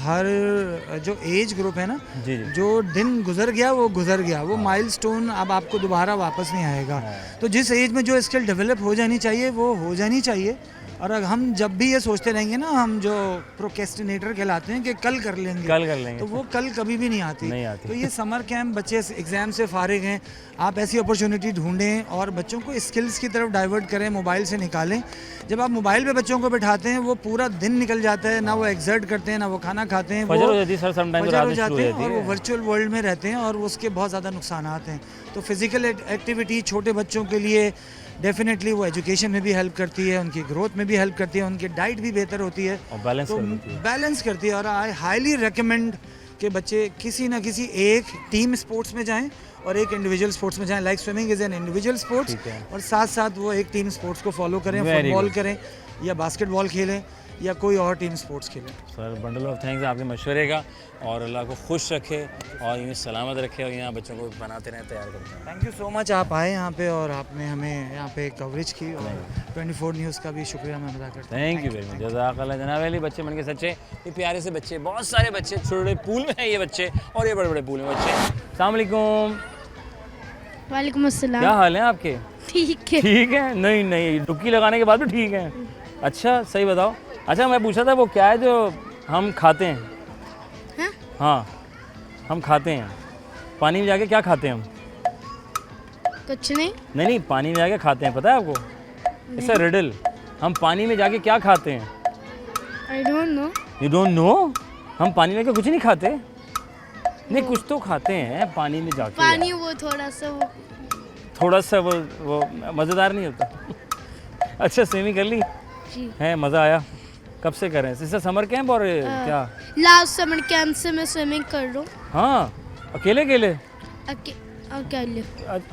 L: हर जो एज ग्रुप है ना, जो दिन गुजर गया वो गुजर गया, वो माइलस्टोन अब आपको दोबारा वापस नहीं आएगा। तो जिस एज में जो स्किल डेवलप हो जानी चाहिए वो हो जानी चाहिए। और हम जब भी ये सोचते रहेंगे ना, हम जो प्रोक्रेस्टिनेटर कहलाते हैं कि कल कर लेंगे, तो वो कल कभी भी नहीं आती। तो ये समर कैंप, बच्चे एग्ज़ाम से फारिग हैं, आप ऐसी अपॉर्चुनिटी ढूंढें और बच्चों को स्किल्स की तरफ डाइवर्ट करें, मोबाइल से निकालें। जब आप मोबाइल पे बच्चों को बैठाते हैं, वो पूरा दिन निकल जाता है, ना वो एक्सर्ट करते हैं, ना वो खाना खाते हैं,
J: फजर हो जाती है सर,
L: फजर हो जाते हैं और वो वर्चुअल वर्ल्ड में रहते हैं और उसके बहुत ज़्यादा नुकसानात हैं। तो फिज़िकल एक्टिविटी छोटे बच्चों के लिए डेफिनेटली वो एजुकेशन में भी हेल्प करती है, उनकी ग्रोथ में भी हेल्प करती है, उनकी डाइट भी बेहतर होती है,
J: और
L: बैलेंस करती है। और आई हाईली रिकमेंड कि बच्चे किसी ना किसी एक टीम स्पोर्ट्स में जाएं और एक इंडिविजुअल स्पोर्ट्स में जाएं। Like swimming is an individual sports, और साथ साथ वो एक टीम स्पोर्ट्स को फॉलो करें, फुटबॉल करें या बास्केटबॉल खेलें या कोई और टीम स्पोर्ट्स खेलें।
J: सर बंडल ऑफ थैंक्स आपके मशवरे का, और अल्लाह को खुश रखे और यूँ सलामत रखे और यहाँ बच्चों को बनाते रहें, तैयार करते हैं।
L: थैंक यू सो मच, आप आए यहाँ पे और आपने हमें यहाँ पे कवरेज की, और 24 न्यूज़ का भी शुक्रिया मैं अदा करता हूँ।
J: थैंक यू वेरी मच, जज़ाकल्लाह जनाब अली। बच्चे मन के सच्चे, ये प्यारे से बच्चे, बहुत सारे बच्चे छोटे पूल में हैं ये बच्चे, और ये बड़े बड़े पूल में बच्चे। अस्सलाम वालेकुम।
B: वालेकुम अस्सलाम।
J: क्या हाल है आपके?
B: ठीक है।
J: ठीक है? नहीं नहीं, डुबकी लगाने के बाद भी ठीक है? अच्छा सही बताओ। अच्छा मैं पूछा था वो क्या है जो हम खाते हैं? हाँ हम खाते हैं, पानी में जाके क्या खाते हैं हम?
B: कुछ नहीं।
J: नहीं, पानी में जाके खाते हैं, पता है आपको? It's a riddle. हम पानी में जाके क्या खाते हैं?
B: I don't know.
J: You don't know? हम पानी में जाके कुछ नहीं खाते? नहीं कुछ तो खाते हैं पानी में जाके।
B: पानी वो थोड़ा सा
J: वो मज़ेदार नहीं होता? अच्छा स्विमिंग कर ली है, मज़ा आया? कब से कर रहे हैं? इससे समर कैंप और क्या?
B: लास्ट समर कैंप से मैं स्विमिंग कर रहा हूँ।
J: हाँ अकेले अकेले?
B: अकेले।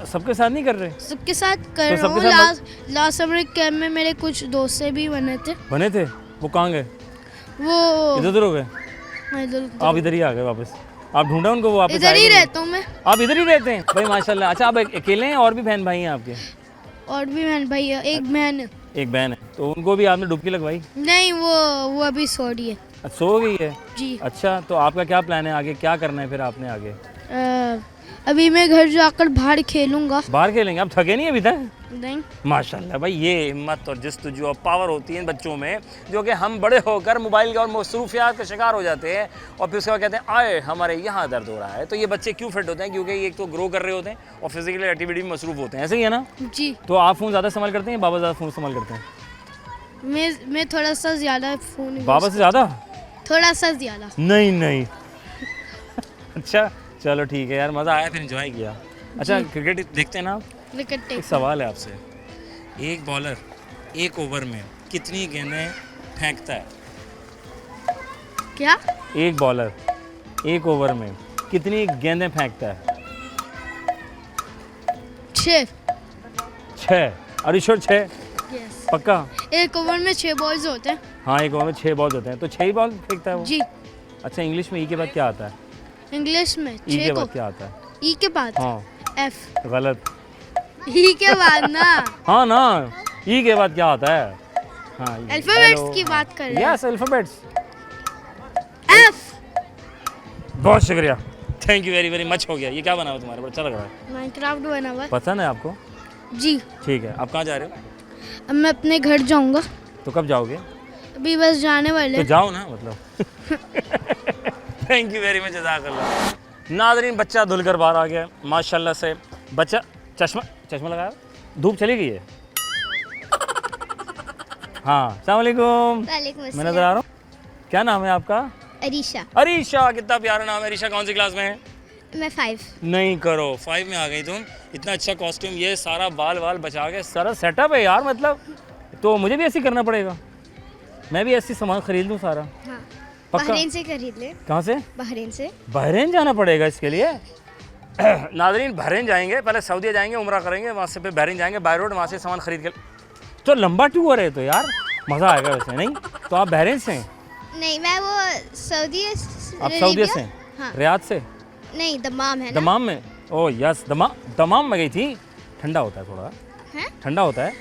J: सबके साथ नहीं कर रहे?
B: सबके साथ कर रहा हूँ। लास्ट समर कैंप में मेरे कुछ दोस्त भी बने थे।
J: वो कहाँ गए?
B: वो
J: इधर हो गए? आप इधर ही आ गए वापस? आप ढूंढा उनको, वो वापस
B: इधर ही रहता हूँ मैं। आप
J: इधर ही रहते हैं भाई, माशाल्लाह। अच्छा आप अकेले हैं और भी बहन भाई हैं आपके?
B: और भी बहन भाई है, एक बहन है।
J: एक बहन है, तो उनको भी आपने डुबकी लगवाई?
B: नहीं, वो अभी सो रही है।
J: सो गई है
B: जी।
J: अच्छा तो आपका क्या प्लान है आगे, क्या करना है फिर आपने आगे?
B: अभी मैं घर जाकर बाहर खेलूंगा।
J: बाहर खेलेंगे? आप थके नहीं अभी तक?
B: नहीं।
J: माशाल्लाह भाई, ये हिम्मत और जस्तजू और पावर होती है बच्चों में, जो कि हम बड़े होकर मोबाइल के और मसरूफियात का शिकार हो जाते हैं और फिर उसके बाद कहते हैं आए हमारे यहाँ दर्द हो रहा है। तो ये बच्चे क्यों फिट होते हैं? क्योंकि ये एक तो ग्रो कर रहे होते हैं और फिजिकल एक्टिविटी में मसरूफ होते हैं, ऐसे ही है ना?
B: जी।
J: तो आप फ़ोन ज़्यादा इस्तेमाल करते हैं, बाबा ज़्यादा फ़ोन इस्तेमाल करते हैं?
B: मैं थोड़ा सा ज़्यादा फ़ोन।
J: बाबा से ज़्यादा?
B: थोड़ा सा ज़्यादा।
J: नहीं अच्छा चलो ठीक है यार, मज़ा आया, फिर एंजॉय किया। अच्छा क्रिकेट देखते हैं ना आप?
B: क्रिकेट।
J: एक सवाल है आपसे,
A: एक बॉलर एक ओवर में कितनी गेंदें फेंकता है?
B: क्या?
J: एक बॉलर एक ओवर में कितनी गेंदें फेंकता है?
B: 6।
J: 6। और ईश्वर 6
B: यस।
J: पक्का?
B: एक ओवर में 6 बॉल्स होते हैं।
J: हाँ, एक ओवर में 6 बॉल होते हैं, तो 6 ही बॉल फेंकता है वो?
B: जी।
J: अच्छा, इंग्लिश में ई के बाद क्या आता है?
B: इंग्लिश में
J: ई के बाद क्या आता है?
B: ई के बाद
J: हाँ,
B: एफ।
J: गलत।
B: ई के बाद ना
J: हाँ ना, ई के बाद क्या आता है? हाँ,
B: अल्फाबेट्स की बात कर रहे हैं।
J: Yes, alphabets.
B: एफ।
J: बहुत शुक्रिया, thank you very very much. हो गया। ये क्या बना हुआ तुम्हारे पर? अच्छा लग रहा है।
B: माइनक्राफ्ट बना हुआ है।
J: पसंद है आपको?
B: जी।
J: ठीक है, आप कहाँ जा रहे हो?
B: अब मैं अपने घर जाऊंगा।
J: तो कब जाओगे?
B: अभी बस जाने वाले
J: तो जाओ ना, मतलब। थैंक यू वेरी मच, जज़ाकल्लाह। नाज़रीन, बच्चा धुल कर बाहर आ गया माशाल्लाह से। बच्चा चश्मा लगाया, धूप चली गई है। हाँ, अस्सलाम वालेकुम। मैं नजर आ रहा हूँ। क्या नाम है आपका?
B: अरीशा।
J: अरीशा, कितना प्यारा नाम है। अरीशा कौन सी क्लास में है?
B: मैं 5।
J: नहीं करो, 5 में आ गई तुम। इतना अच्छा कॉस्ट्यूम, ये सारा बाल बचा के सारा सेटअप है यार, मतलब। तो मुझे भी ऐसे करना पड़ेगा, मैं भी ऐसी सामान खरीद लूँ सारा।
B: हाँ।
J: पक्का?
B: बहरीन से खरीद ले।
J: कहाँ से?
B: बहरीन से।
J: बहरीन जाना पड़ेगा इसके लिए? नाज़रीन, बहरीन जाएंगे, पहले सऊदीया जाएंगे, उम्रा करेंगे, वहाँ से फिर बहरीन जाएंगे बाय रोड, वहाँ से सामान खरीद के। तो लंबा टूर है तो यार मज़ा आएगा वैसे। नहीं तो आप बहरीन से हैं?
B: नहीं, मैं वो सऊदीया।
J: आप सऊदीया से?
B: हाँ।
J: रियाद से?
B: नहीं, दमाम है ना।
J: दमाम में? ओह यस, दमाम में गई थी। ठंडा होता है थोड़ा?
B: हैं?
J: ठंडा होता है,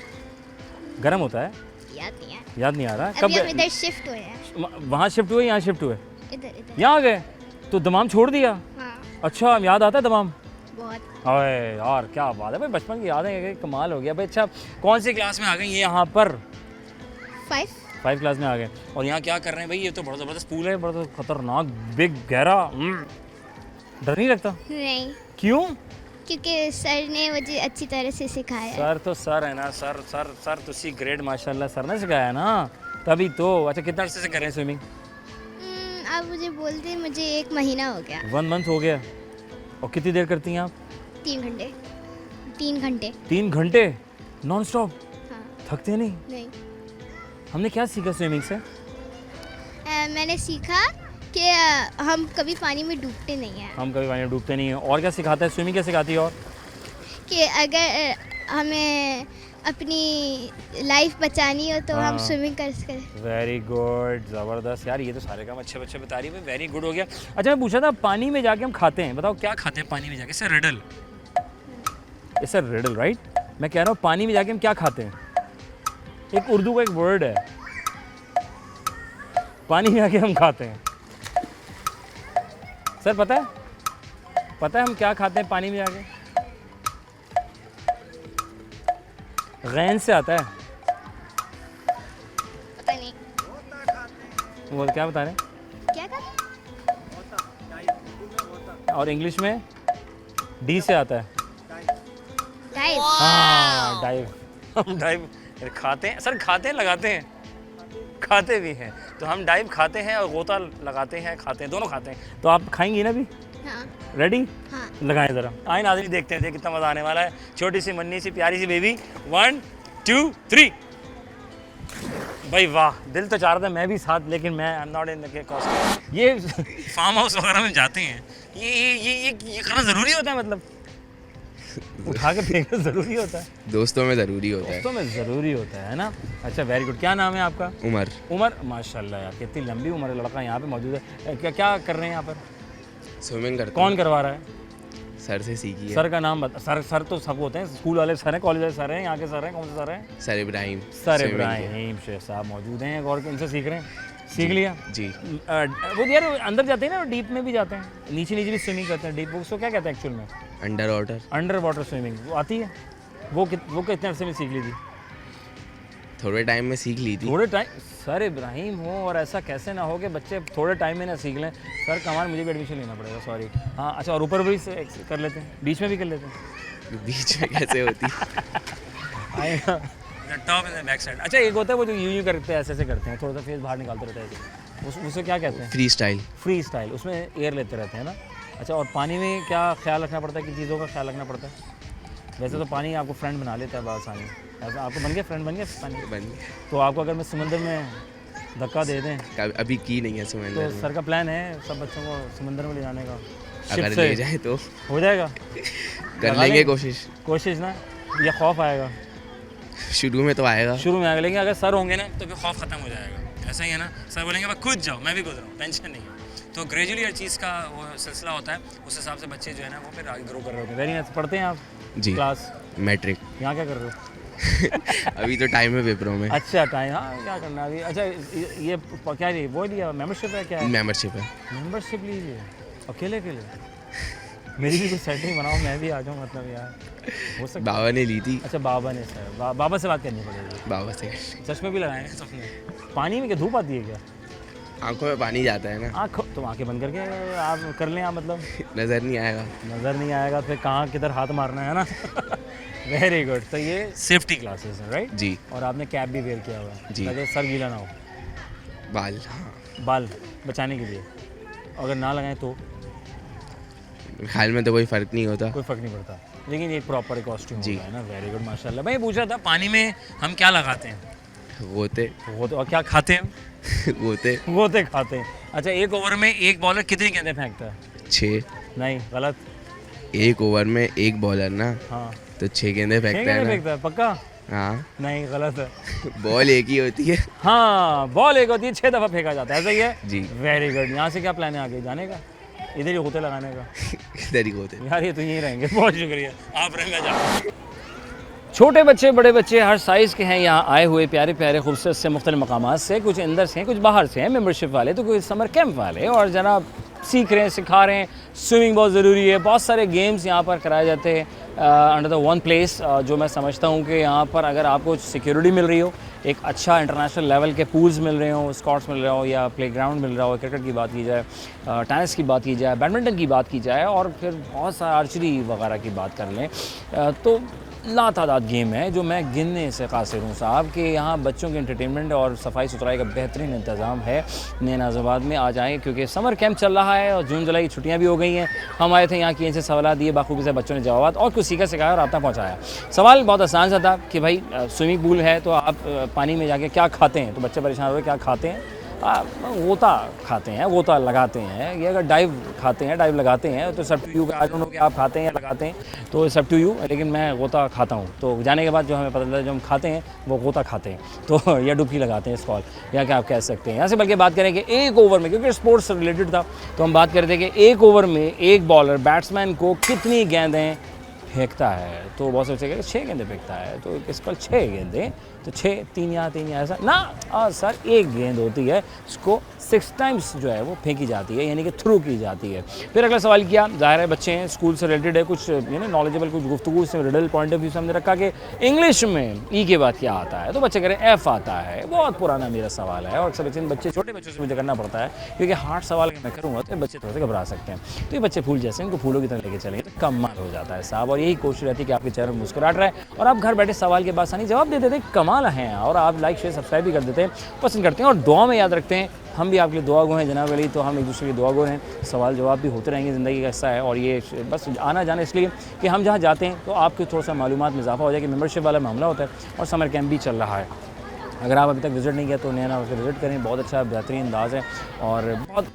J: गर्म होता है? याद नहीं आ रहा।
B: अभी हम इधर शिफ्ट हुए हैं।
J: वहाँ शिफ्ट हुए, यहाँ शिफ्ट हुए?
B: इधर।
J: यहाँ आ गए तो दमाम छोड़ दिया?
B: हाँ।
J: अच्छा, याद आता है दमाम?
B: बहुत।
J: अरे यार क्या बात है भाई, बचपन की यादें हैं, कमाल हो गया भाई। अच्छा, कौन सी क्लास में आ गई ये यहाँ पर?
B: 5
J: क्लास में आ गए। और यहाँ क्या कर रहे हैं भाई? ये तो बड़ा ज़बरदस्त पूल है, बड़ा खतरनाक, बिग, गहरा। डर नहीं लगता?
B: नहीं।
J: क्यों?
B: क्योंकि सर ने मुझे अच्छी तरह से सिखाया।
J: सर तो सर है ना, सर तुसी ग्रेट माशाल्लाह, सर ने सिखाया ना, तभी तो। अच्छा, कितना अर्से से कर रहे हैं स्विमिंग?
B: आप मुझे बोलते मुझे 1 महीना हो गया।
J: 1 मंथ हो गया। और कितनी देर करती हैं आप?
B: 3 घंटे। 3 घंटे।
J: 3 घंटे नॉन स्टॉप?
B: हाँ।
J: थकते नहीं?
B: नहीं।
J: हमने क्या सीखा स्विमिंग से?
B: मैंने सीखा कि हम कभी पानी में डूबते नहीं हैं।
J: हम कभी पानी में डूबते नहीं हैं। और क्या सिखाता है स्विमिंग, क्या सिखाती है? और
B: कि अगर हमें अपनी लाइफ बचानी हो तो हम स्विमिंग कर सकते हैं।
J: वेरी गुड, ज़बरदस्त यार, ये तो सारे काम अच्छे बच्चे बता रही है। वेरी गुड हो गया। अच्छा, मैं पूछा था पानी में जाके हम खाते हैं, बताओ क्या खाते हैं पानी में जाके? Sir riddle, sir riddle, right? मैं कह रहा हूँ पानी में जाके हम क्या खाते हैं? एक उर्दू का एक वर्ड है, पानी में जाके हम खाते हैं। सर पता है हम क्या खाते हैं पानी में जाके? गैन से आता है।
B: पता नहीं।
J: वो क्या बता रहे हैं?
B: क्या कर?
J: और इंग्लिश में डी से आता है।
B: डाइव।
J: हाँ, डाइव। हम डाइव खाते हैं सर, खाते हैं, लगाते हैं, खाते भी हैं। तो हम डाइव खाते हैं और गोता लगाते हैं, खाते हैं, दोनों खाते हैं। तो आप खाएंगी ना भी?
B: हाँ।
J: रेडी?
B: हाँ।
J: लगाएं ज़रा। आए नाज़रीन, देखते हैं कितना मज़ा आने वाला है। छोटी सी मन्नी सी प्यारी सी बेबी। 1 2 3। भाई वाह, दिल तो चाह रहा था मैं भी साथ, लेकिन मैं आई am not in the cost. ये फार्म हाउस वगैरह में जाते हैं, ये करना ज़रूरी होता है? मतलब उठा के फेंकना ज़रूरी होता है?
M: दोस्तों में ज़रूरी होता है।
J: दोस्तों में ज़रूरी होता है ना। अच्छा, वेरी गुड। क्या नाम है आपका? उमर। माशाल्लाह यार, कितनी लंबी उम्र है, लड़का यहाँ पे मौजूद है। क्या कर रहे हैं यहाँ पर?
M: स्विमिंग करते।
J: कौन करवा रहा है?
M: सर से सीखी है।
J: सर का नाम बता। सर तो सब होते हैं, स्कूल वाले सर हैं, कॉलेज वाले सर हैं, यहाँ के सर हैं, कौन से सर हैं?
M: सर इब्राहिम
J: शेख साहब मौजूद हैं और इनसे सीख रहे हैं। सीख लिया
M: जी।
J: वो यार अंदर जाते हैं ना, डीप में भी जाते हैं, नीचे भी स्विमिंग करते हैं। डीप उसको क्या कहते हैं एक्चुअल में? Under water swimming. वो आती है? वो कितने अर्से में सीख ली थी?
M: थोड़े टाइम में सीख ली थी।
J: थोड़े टाइम? सर इब्राहिम हो और ऐसा कैसे ना हो कि बच्चे थोड़े टाइम में ना सीख लें। सर कमाल, मुझे भी एडमिशन लेना पड़ेगा, सॉरी। हाँ अच्छा, और ऊपर भी कर लेते हैं, बीच में भी कर लेते हैं?
M: बीच में कैसे होती?
J: Top and back side. अच्छा, एक होता है वो जो यूँ करते हैं, ऐसे करते हैं, थोड़ा सा फेस बाहर निकालते रहता है, उसे क्या कहते हैं?
M: Free style.
J: उसमें एयर लेते रहते हैं ना। अच्छा, और पानी में क्या ख्याल रखना पड़ता है, किन चीज़ों का ख्याल रखना पड़ता है? वैसे तो पानी आपको फ्रेंड बना लेता है बआसानी। ऐसा आपको बन गया फ्रेंड, बन गया पानी?
M: बन गया।
J: तो आपको अगर मैं समंदर में धक्का दे दें?
M: अभी की नहीं है समंदर
J: तो सर का प्लान है सब बच्चों को समंदर में ले जाने का।
M: अगर
J: से
M: ले जाए तो
J: हो जाएगा,
M: कर
J: लगा
M: लेंगे
J: लें?
M: कोशिश।
J: ना, ये खौफ आएगा
M: शुरू में तो आएगा।
A: शुरू में आएगा, लेकिन अगर सर होंगे ना तो फिर खौफ खत्म हो जाएगा। ऐसा ही है ना, सर बोलेंगे भाई खुद जाओ, मैं भी कूद रहा हूँ, टेंशन नहीं है। तो ग्रेजुअली हर चीज़ का वो सिलसिला होता है, उस हिसाब से बच्चे जो है ना वो फिर आगे ग्रो कर रहे होते हैं। Very nice. पढ़ते हैं आप?
M: जी।
A: Class
M: matric.
J: यहाँ क्या कर रहे हो?
M: अभी तो टाइम है पेपरों में।
J: अच्छा टाइम, हाँ क्या करना है अभी। अच्छा ये क्या है, वो लिया मेंबरशिप है क्या है?
M: मेंबरशिप है।
J: मेंबरशिप लीजिए अकेले मेरी भी कुछ सेटिंग बनाओ, मैं भी आ जाऊँ, मतलब यार हो सकता।
M: बाबा ने ली थी।
J: अच्छा बाबा ने सर, बाबा से बात करनी पड़ेगी।
M: बाबा से।
J: चश्मे भी लगाए हैं सबने? पानी में क्या धूप आती है क्या?
M: आंखों में पानी जाता है ना।
J: आँख तो आँखें बंद करके आप कर लें आप, मतलब
M: नज़र नहीं आएगा।
J: नज़र नहीं आएगा तो फिर कहाँ किधर हाथ मारना है ना। Very good. तो ये सेफ्टी क्लासेस है राइट
M: जी।
J: और आपने कैप भी वेयर किया हुआ है
M: जी,
J: ताकि सर गीला ना हो।
M: बाल, हाँ
J: बाल बचाने के लिए, अगर ना लगाएं तो
M: ख्याल में तो कोई फ़र्क नहीं होता।
J: कोई फ़र्क नहीं पड़ता, लेकिन एक प्रॉपर कॉस्ट्यूम
M: जी
J: है ना। वेरी गुड माशाल्लाह। मैं ये पूछ रहा था पानी में हम क्या लगाते हैं?
M: गोते।
J: और क्या खाते हैं? गोते खाते हैं। अच्छा एक ओवर में एक बॉलर कितनी गेंदें फेंकता है?
M: 6।
J: नहीं गलत।
M: एक ओवर में एक बॉलर ना,
J: हाँ
M: तो 6 गेंदें फेंकता है ना।
J: फेंकता है पक्का?
M: हाँ
J: नहीं गलत है।
M: बॉल एक ही होती है।
J: हाँ बॉल एक होती है, 6 दफ़ा फेंका जाता है, ऐसा ही है
M: जी।
J: Very good. यहाँ से क्या प्लान है आगे जाने का? इधर ही गोते लगाने का?
M: इधर ही गोते।
J: यार ये तो यहीं रहेंगे। बहुत शुक्रिया, आप रहेंगे जा। छोटे बच्चे बड़े बच्चे हर साइज़ के हैं यहाँ आए हुए, प्यारे प्यारे खूबसूरत से मुख्तलिफ मकामात से। कुछ अंदर से हैं, कुछ बाहर से हैं, मेंबरशिप वाले तो कुछ समर कैंप वाले। और जनाब सीख रहे हैं, सिखा रहे हैं। स्विमिंग बहुत ज़रूरी है, बहुत सारे गेम्स यहाँ पर कराए जाते हैं अंडर द वन प्लेस। जो मैं समझता हूँ कि यहाँ पर अगर आपको सिक्योरिटी मिल रही हो, एक अच्छा इंटरनेशनल लेवल के पूल्स मिल रहे हो, स्कॉट्स मिल रहे हो, या प्लेग्राउंड मिल रहा हो, क्रिकेट की बात की जाए, टेनिस की बात की जाए, बैडमिंटन की बात की जाए, और फिर बहुत सारा आर्चरी वगैरह की बात कर लें, तो लातादाद गेम है जो मैं गिनने से कासिर हूँ साहब कि यहाँ बच्चों के एंटरटेनमेंट और सफाई सुथराई का बेहतरीन इंतज़ाम है। नए नाज़ाबाद में आ जाएँ क्योंकि समर कैंप चल रहा है और जून जुलाई की छुट्टियाँ भी हो गई हैं। हम आए थे यहाँ की इनसे सवाल दिए, बाखूबी से बच्चों ने जवाब और कुछ सीखा सिखाया और रास्ता पहुँचाया। सवाल बहुत आसान सा था कि भाई स्विमिंग पूल है तो आप पानी में जाके क्या खाते हैं? तो बच्चे परेशान हो रहे क्या खाते हैं? गोता खाते हैं, गोता लगाते हैं। ये अगर डाइव खाते हैं, डाइव लगाते हैं तो सब टू यू। आज उन्होंने कि आप खाते हैं या लगाते हैं तो सब टू यू, लेकिन मैं गोता खाता हूँ। तो जाने के बाद जो हमें पता चला जो हम खाते हैं वो गोता खाते हैं, तो या डुबकी लगाते हैं स्कॉल, या क्या आप कह सकते हैं। यहाँ से बल्कि बात करें कि एक ओवर में, क्योंकि स्पोर्ट्स रिलेटेड था तो हम बात कर रहे थे कि एक ओवर में एक बॉलर बैट्समैन को कितनी गेंदें फेंकता है। तो बहुत सोचेगा 6 गेंदें फेंकता है, तो इस पर 6 गेंदें, तो 6 3 यहाँ 3 यहाँ ऐसा ना सर, एक गेंद होती है उसको 6 टाइम्स जो है वो फेंकी जाती है, यानी कि थ्रू की जाती है। फिर अगला सवाल किया, जाहिर है बच्चे हैं, स्कूल से रिलेटेड है, कुछ नॉलेजेबल, कुछ गुफ्तगू से रिलेटेड पॉइंट ऑफ व्यू से हमने रखा कि इंग्लिश में ई के बाद क्या आता है, तो बच्चे कह रहे हैं एफ आता है। बहुत पुराना मेरा सवाल है और अक्सर बच्चे छोटे बच्चों से मुझे करना पड़ता है क्योंकि हार्ड सवाल मैं करूँगा तो बच्चे थोड़े से घबरा सकते हैं। तो ये बच्चे फूल जैसे, इनको फूलों की तरह लेके चलेंगे तो कमाल हो जाता है साहब। और यही कोशिश रहती है कि आपके चेहरे में मुस्कुराहट रहे और आप घर बैठे सवाल के बासानी जवाब दे देते, कमाल हैं। और आप लाइक शेयर सब्सक्राइब भी कर देते हैं, पसंद करते हैं और दुआ में याद रखते हैं। हम भी आपके लिए दुआ गो हैं जनाब अली, तो हम एक दूसरे की दुआ गो हैं। सवाल जवाब भी होते रहेंगे, ज़िंदगी का हिस्सा है। और ये बस आना जाना इसलिए कि हम जहाँ जाते हैं तो आपके थोड़ा सा मालूमात में इजाफा हो जाए कि मेंबरशिप वाला मामला होता है और समर कैंप भी चल रहा है। अगर आप अभी तक विज़िट नहीं किया तो नया विज़िट करें, बहुत अच्छा बेहतरीन अंदाज़ है। और बहुत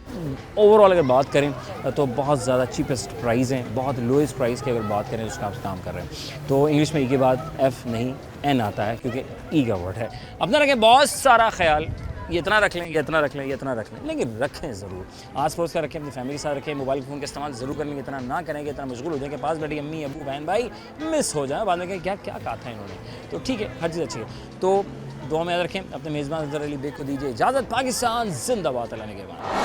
J: ओवरऑल अगर बात करें तो बहुत ज़्यादा चीपेस्ट प्राइस हैं, बहुत लोएस्ट प्राइस की अगर बात करें उसका आप काम कर रहे हैं। तो इंग्लिश में ई के बाद एफ़ नहीं एन आता है क्योंकि ई का वर्ड है। अपना रखें बहुत सारा ख्याल, ये इतना रख लें, ये इतना रख लें, ये इतना रख लें, लेकिन रखें ज़रूर। आस पड़ोस का रखें, अपनी फैमिली के साथ रखें। मोबाइल फ़ोन का इस्तेमाल ज़रूर करेंगे, इतना ना करेंगे, इतना मशगूल हो जाए कि पास बैठी अम्मी अबू बहन भाई मिस हो जाए, बाद में क्या क्या कहा था इन्होंने। तो ठीक है, हर चीज़ अच्छी है। तो दुआ में याद रखें। अपने मेज़बान अज़हर अली बेग को दीजिए इजाज़त। पाकिस्तान जिंदाबाद। अल्लाह ने के बाद।